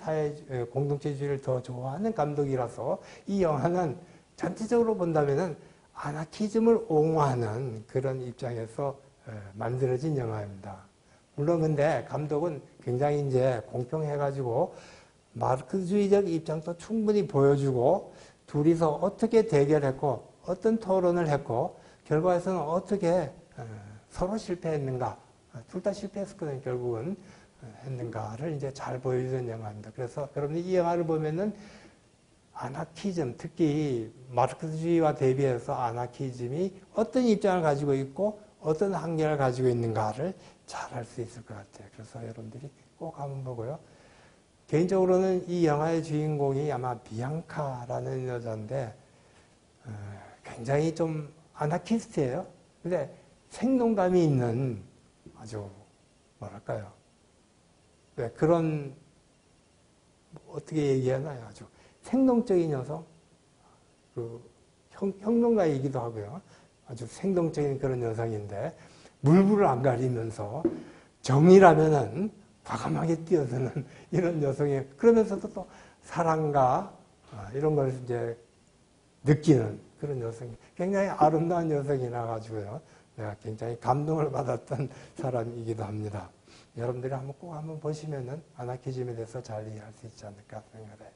공동체주의를 더 좋아하는 감독이라서 이 영화는 전체적으로 본다면은 아나키즘을 옹호하는 그런 입장에서 만들어진 영화입니다. 물론 근데 감독은 굉장히 이제 공평해가지고 마르크스주의적 입장도 충분히 보여주고 둘이서 어떻게 대결했고 어떤 토론을 했고 결과에서는 어떻게 서로 실패했는가, 둘 다 실패했었거든요. 결국은 했는가를 이제 잘 보여주는 영화입니다. 그래서 여러분이 이 영화를 보면은 아나키즘, 특히 마르크스주의와 대비해서 아나키즘이 어떤 입장을 가지고 있고 어떤 한계를 가지고 있는가를 잘 알 수 있을 것 같아요. 그래서 여러분들이 꼭 한번 보고요. 개인적으로는 이 영화의 주인공이 아마 비앙카라는 여자인데 굉장히 좀 아나키스트예요. 근데 생동감이 있는 아주 뭐랄까요. 네, 그런 어떻게 얘기하나요? 아주 생동적인 여성, 혁명가이기도 하고요. 아주 생동적인 그런 여성인데 물불을 안 가리면서 정의라면은 과감하게 뛰어드는 이런 여성이 그러면서도 또 사랑과 이런 걸 이제 느끼는 그런 여성이 굉장히 아름다운 여성이라 가지고요. 내가 굉장히 감동을 받았던 사람이기도 합니다. 여러분들이 꼭 한번 보시면은 아나키즘에 대해서 잘 이해할 수 있지 않을까 생각해요.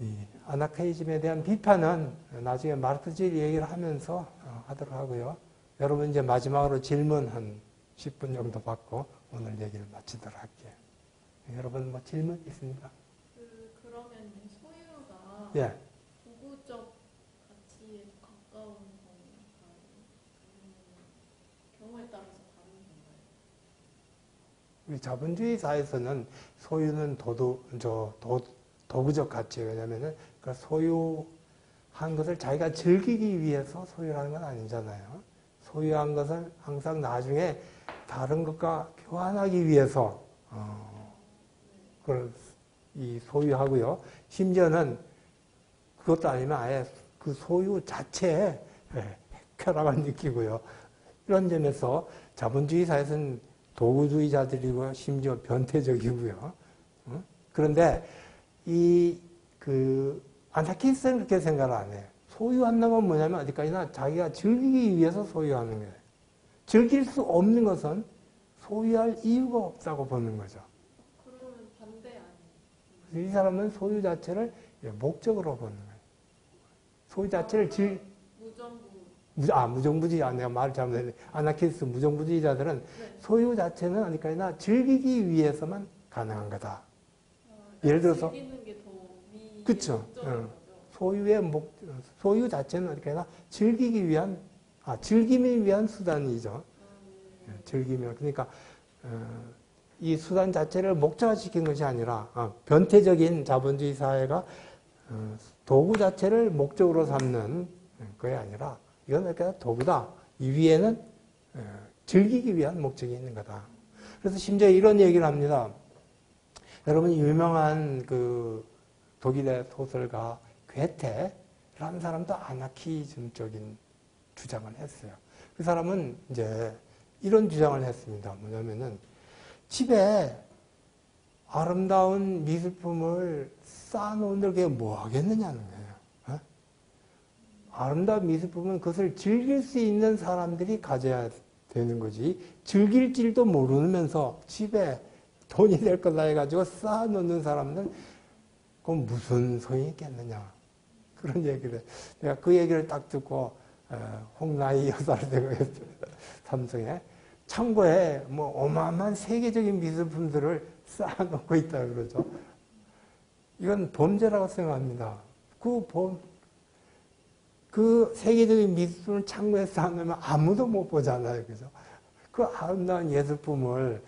이 아나키즘에 대한 비판은 나중에 마르크스주의 얘기를 하면서 하도록 하고요. 여러분 이제 마지막으로 질문 한 10분 정도 받고 오늘 얘기를 마치도록 할게요. 여러분 뭐 질문 있습니까? 그러면 소유가 예. 도구적 가치에 가까운 건가요? 경우에 따라서 다른 건가요? 우리 자본주의 사회에서는 소유는 도구적 가치예요. 왜냐하면 그 소유한 것을 자기가 즐기기 위해서 소유하는 건 아니잖아요. 소유한 것을 항상 나중에 다른 것과 교환하기 위해서 그걸 소유하고요. 심지어는 그것도 아니면 아예 그 소유 자체에 쾌락을 느끼고요. 이런 점에서 자본주의 사회에서는 도구주의자들이고요. 심지어 변태적이고요. 그런데 아나키스트는 그렇게 생각을 안 해요. 소유한다는 건 뭐냐면 어디까지나 자기가 즐기기 위해서 소유하는 거예요. 즐길 수 없는 것은 소유할 이유가 없다고 보는 거죠. 그러면 반대 아니에요? 이 사람은 소유 자체를 목적으로 보는 거예요. 소유 자체를 무정부주의, 내가 말을 잘못했네. 아나키스트 무정부주의자들은 네. 소유 자체는 어디까지나 즐기기 위해서만 가능한 거다. 예를 들어서 즐기는 게 더 그렇죠. 소유 자체는 어디까지나 즐기기 위한 즐김을 위한 수단이죠. 즐기면 그러니까 이 수단 자체를 목적화시킨 것이 아니라 변태적인 자본주의 사회가 도구 자체를 목적으로 삼는 그게 아니라 이건 이렇게 도구다. 이 위에는 즐기기 위한 목적이 있는 거다. 그래서 심지어 이런 얘기를 합니다. 여러분 유명한 그 독일의 소설가 괴테라는 사람도 아나키즘적인 주장을 했어요. 그 사람은 이제 이런 주장을 했습니다. 뭐냐면은 집에 아름다운 미술품을 쌓아놓은들 그게 뭐 하겠느냐는 거예요. 어? 아름다운 미술품은 그것을 즐길 수 있는 사람들이 가져야 되는 거지. 즐길 줄도 모르면서 집에 돈이 될 거다 해가지고 쌓아놓는 사람들은 그건 무슨 소용이 있겠느냐. 그런 얘기를 해. 내가 그 얘기를 딱 듣고 홍나희 여사를 생각했어요. 삼성에. 창고에 뭐 어마어마한 세계적인 미술품들을 쌓아놓고 있다 그러죠. 이건 범죄라고 생각합니다. 그 세계적인 미술품을 창고에 쌓아놓으면 아무도 못 보잖아요. 그죠? 그 아름다운 예술품을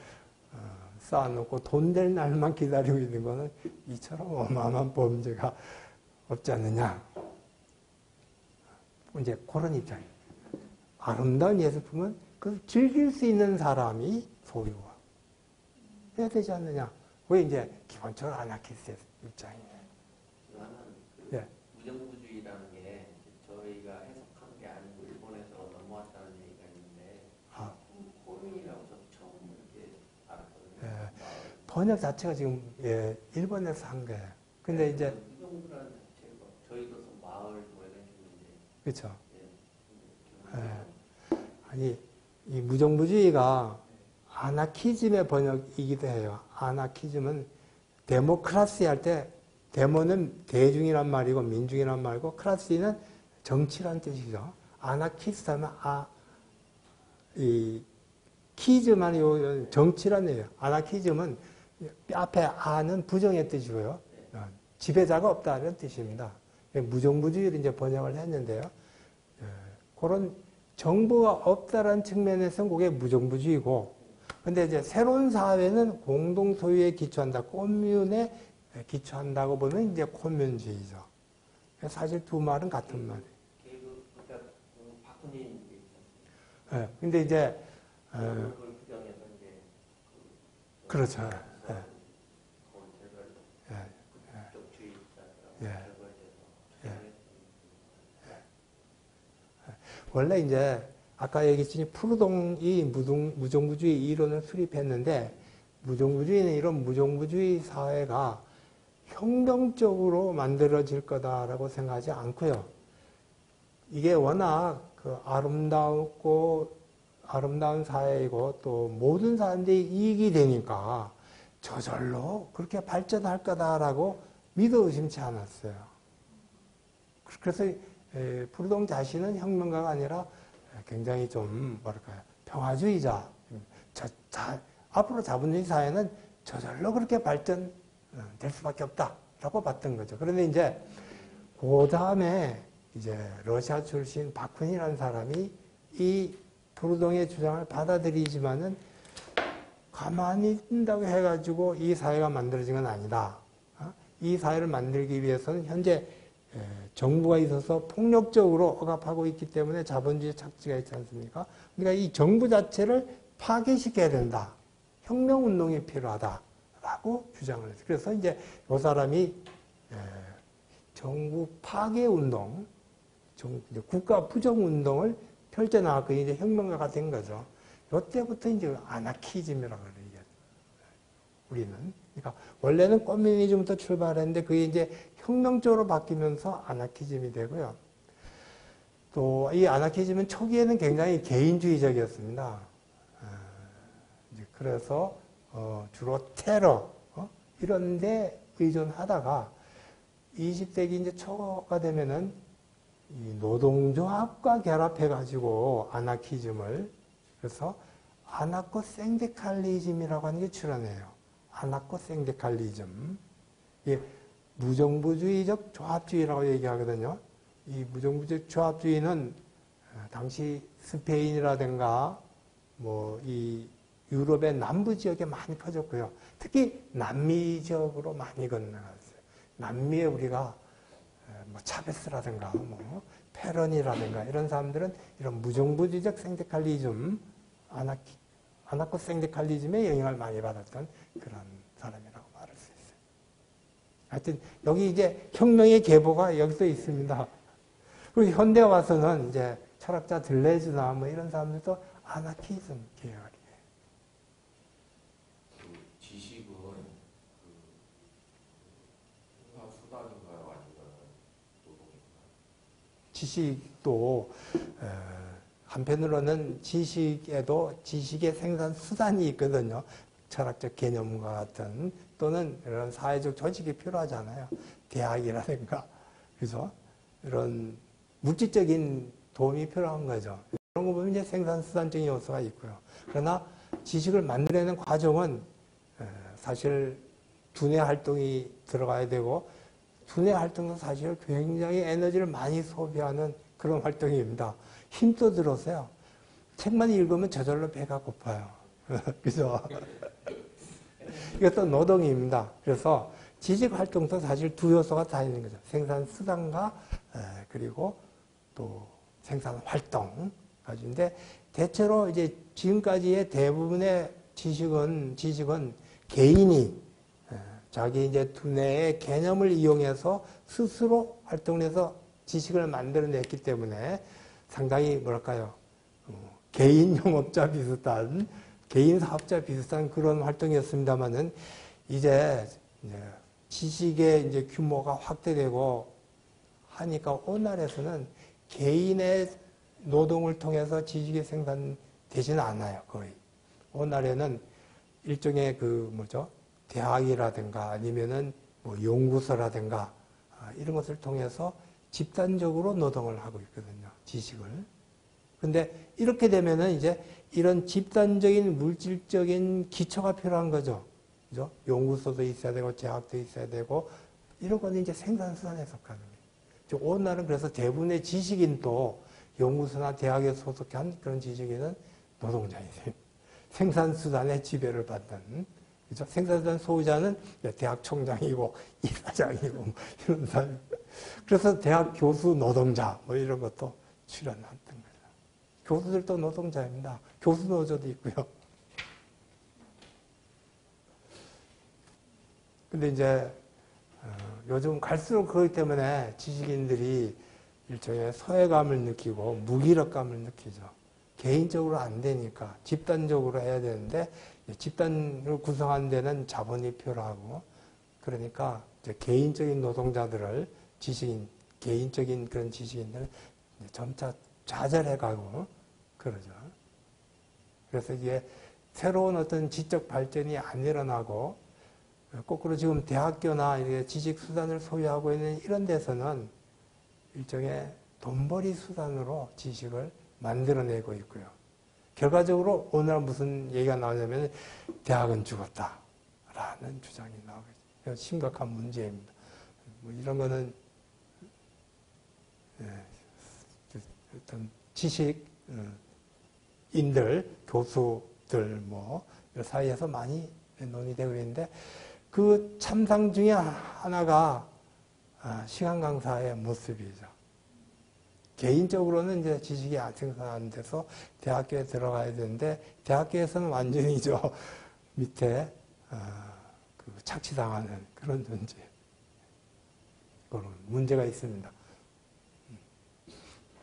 쌓아놓고 돈 될 날만 기다리고 있는 거는 이처럼 어마어마한 범죄가 없지 않느냐. 이제 그런 입장이에요. 아름다운 예술품은 그걸 즐길 수 있는 사람이 소유해야 되지 않느냐. 그게 이제 기본적으로 아나키스트의 입장이에요. 하나는 예. 무정부주의라는 게 저희가 해석한 게 아니고 일본에서 넘어왔다는 얘기가 있는데 호민이라고 저도 처음 이렇게 알았거든요. 예. 번역 자체가 지금 일본에서 한 거예요. 근데 이제 무정부라는 자체가 저희도 마을 뭐 이런 식인데 그렇죠. 예. 아니 이 무정부주의가 아나키즘의 번역이기도 해요. 아나키즘은 데모크라시 할 때 데모는 대중이란 말이고 민중이란 말이고 크라시는 정치란 뜻이죠. 아나키스트 하면 이 키즘은 요 정치란 얘기예요. 아나키즘은 앞에 아는 부정의 뜻이고요. 지배자가 없다는 뜻입니다. 무정부주의를 이제 번역을 했는데요. 그런 정부가 없다라는 측면에서는 그게 무정부주의고, 근데 이제 새로운 사회는 공동 소유에 기초한다, 코뮌에 기초한다고 보면 이제 코뮌주의죠. 사실 두 말은 같은 말이에요. 그러니까 바꾸는 게 예, 근데 이제 그걸 부정해서 이제 그렇죠. 예, 거기서 그쪽주의자라고 예. 결과에 대해서 원래 이제 아까 얘기했듯이 프루동이 무정부주의 이론을 수립했는데, 무정부주의는 이런 무정부주의 사회가 혁명적으로 만들어질 거다라고 생각하지 않고요. 이게 워낙 그 아름다운 사회이고 또 모든 사람들이 이익이 되니까 저절로 그렇게 발전할 거다라고 믿어 의심치 않았어요. 그래서 프루동 자신은 혁명가가 아니라 굉장히 좀 뭐랄까요, 평화주의자. 앞으로 자본주의 사회는 저절로 그렇게 발전될 수밖에 없다라고 봤던 거죠. 그런데 이제 그 다음에 이제 러시아 출신 바쿤이라는 사람이 이 프루동의 주장을 받아들이지만은 가만히 있다고 해가지고 이 사회가 만들어진 건 아니다. 이 사회를 만들기 위해서는 현재 정부가 있어서 폭력적으로 억압하고 있기 때문에 자본주의 착취가 있지 않습니까? 그러니까 이 정부 자체를 파괴시켜야 된다. 혁명운동이 필요하다라고 주장을 했어요. 그래서 이제 이 사람이 정부 파괴운동, 국가 부정운동을 펼쳐나가고 이제 혁명가가 된 거죠. 이때부터 이제 아나키즘이라고 얘기하죠. 우리는. 그러니까 원래는 커뮤니즘부터 출발했는데 그게 이제 혁명적으로 바뀌면서 아나키즘이 되고요. 또 이 아나키즘은 초기에는 굉장히 개인주의적이었습니다. 그래서 주로 테러 이런 데 의존하다가 20세기 이제 초가 되면은 이 노동조합과 결합해가지고 아나키즘을, 그래서 아나코생데칼리즘이라고 하는 게 출현해요. 아나코생데칼리즘. 이게 무정부주의적 조합주의라고 얘기하거든요. 이 무정부주의 조합주의는 당시 스페인이라든가 뭐 이 유럽의 남부 지역에 많이 퍼졌고요. 특히 남미 지역으로 많이 건너갔어요. 남미에 우리가 뭐 차베스라든가 뭐 페런이라든가 이런 사람들은 이런 무정부주의적 생데칼리즘, 아나코 생데칼리즘의 영향을 많이 받았던 그런 사람이라고 말할 수 있어요. 하여튼 여기 이제 혁명의 계보가 여기서 있습니다. 그리고 현대 와서는 이제 철학자 들레즈나 뭐 이런 사람들도 아나키즘 계열이에요. 그 지식은 생산 수단인가요? 아니면 노동인가요? 지식도 한편으로는 지식에도 지식의 생산 수단이 있거든요. 철학적 개념과 같은 또는 이런 사회적 조직이 필요하잖아요. 대학이라든가 그래서 이런 물질적인 도움이 필요한 거죠. 그런 거 보면 이제 생산 수단적인 요소가 있고요. 그러나 지식을 만들어내는 과정은 사실 두뇌 활동이 들어가야 되고 두뇌 활동도 사실 굉장히 에너지를 많이 소비하는 그런 활동입니다. 힘도 들어서요. 책만 읽으면 저절로 배가 고파요. 그래서 이것도 노동입니다. 그래서 지식 활동도 사실 두 요소가 다 있는 거죠. 생산 수단과 그리고 또 생산 활동 가지고인데 대체로 이제 지금까지의 대부분의 지식은 개인이 자기 이제 두뇌의 개념을 이용해서 스스로 활동해서 지식을 만들어냈기 때문에 상당히 뭐랄까요 개인 영업자 비슷한 개인 사업자 비슷한 그런 활동이었습니다만은 이제 지식의 이제 규모가 확대되고 하니까 오늘날에서는 개인의 노동을 통해서 지식이 생산되지는 않아요 거의. 오늘날에는 일종의 대학이라든가 아니면은 뭐 연구소라든가 이런 것을 통해서 집단적으로 노동을 하고 있거든요. 지식을. 근데 이렇게 되면은 이제 이런 집단적인 물질적인 기초가 필요한 거죠. 그죠? 연구소도 있어야 되고, 대학도 있어야 되고, 이런 거는 이제 생산수단에 속하는 거예요. 오늘날은 그래서 대부분의 지식인도 연구소나 대학에 소속한 그런 지식인은 노동자이세요. 생산수단의 지배를 받는. 그죠? 생산수단 소유자는 대학 총장이고, 이사장이고, 뭐 이런 사람. 그래서 대학 교수 노동자, 뭐 이런 것도 출연했던 거죠. 교수들도 노동자입니다. 교수 노조도 있고요. 근데 이제, 요즘 갈수록 그렇기 때문에 지식인들이 일종의 소외감을 느끼고 무기력감을 느끼죠. 개인적으로 안 되니까 집단적으로 해야 되는데 집단을 구성하는 데는 자본이 필요하고 그러니까 이제 개인적인 노동자들을 개인적인 그런 지식인들을 점차 좌절해가고 그러죠. 그래서 이게 새로운 어떤 지적 발전이 안 일어나고 거꾸로 지금 대학교나 이렇게 지식 수단을 소유하고 있는 이런 데서는 일종의 돈벌이 수단으로 지식을 만들어내고 있고요. 결과적으로 오늘 무슨 얘기가 나오냐면 대학은 죽었다라는 주장이 나오고 있어요. 심각한 문제입니다. 뭐 이런 거는 어떤 지식인들, 교수들 뭐 사이에서 많이 논의되고 있는데 그 참상 중에 하나가 시간 강사의 모습이죠. 개인적으로는 이제 지식이 생산 안 돼서 대학교에 들어가야 되는데 대학교에서는 완전히 밑에 착취당하는 그런 존재. 그런 문제가 있습니다.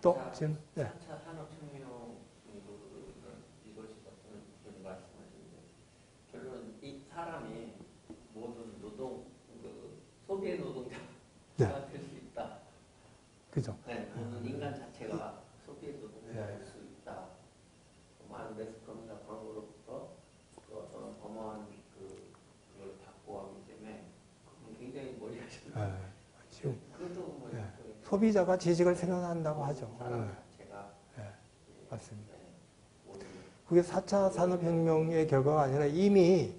또 지금 3차 산업혁명 이것이 어떤 그런 말씀하시는데 결론 이 사람이 모든 노동 소비의 노동자가 될 수 있다. 그죠? 네, 모든 인간 자체가 소비의 노동자가 될 수 있다. 많은 매스컴이나 그런 거로부터 어떤 어마어마한 그걸 확보하기 때문에 굉장히 머리가 지금 그것도 뭐 소비자가 지식을 생산한다고 하죠. 사람 자체가 맞습니다. 그게 4차 산업혁명의 결과가 아니라 이미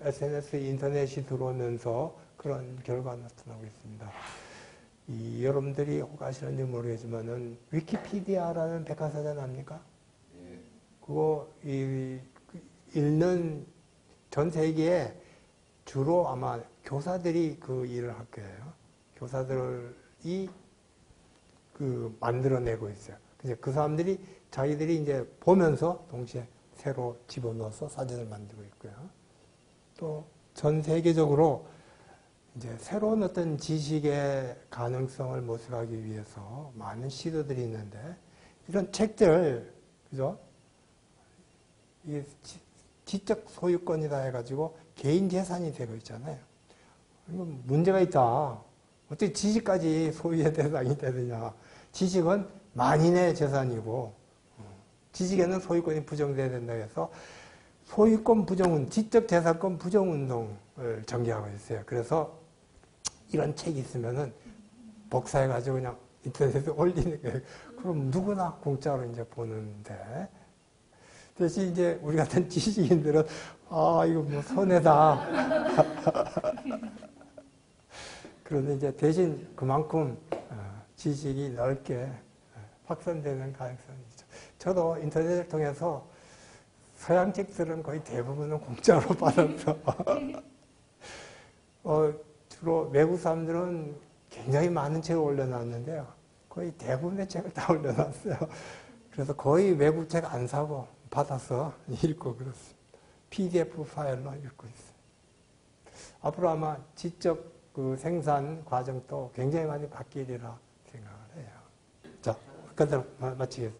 SNS, 인터넷이 들어오면서 그런 결과가 나타나고 있습니다. 여러분들이 혹 아시는지 모르겠지만은 위키피디아라는 백과사전 압니까? 예. 그거 읽는 전 세계에 주로 아마 교사들이 그 일을 할 거예요. 교사들이 그 만들어내고 있어요. 그래서 그 사람들이 자기들이 이제 보면서 동시에 새로 집어넣어서 사진을 만들고 있고요. 또 전 세계적으로 이제 새로운 어떤 지식의 가능성을 모색하기 위해서 많은 시도들이 있는데 이런 책들, 그죠? 이게 지적 소유권이다 해가지고 개인 재산이 되고 있잖아요. 이거 문제가 있다. 어떻게 지식까지 소유의 대상이 되느냐. 지식은 만인의 재산이고 지식에는 소유권이 부정돼야 된다 해서 소유권 부정운, 지적 재산권 부정운동을 전개하고 있어요. 그래서 이런 책이 있으면은 복사해가지고 그냥 인터넷에 올리는 거예요. 그럼 누구나 공짜로 이제 보는데 대신 이제 우리 같은 지식인들은 이거 뭐 손해다. 그런데 이제 대신 그만큼 지식이 넓게 확산되는 가능성이 있죠. 저도 인터넷을 통해서 서양 책들은 거의 대부분은 공짜로 받아서 주로 외국 사람들은 굉장히 많은 책을 올려놨는데요. 거의 대부분의 책을 다 올려놨어요. 그래서 거의 외국 책 안 사고 받아서 읽고 그렇습니다. PDF 파일로 읽고 있어요. 앞으로 아마 지적 그 생산 과정도 굉장히 많이 바뀌리라 생각을 해요. 자, 끝으로 마치겠습니다.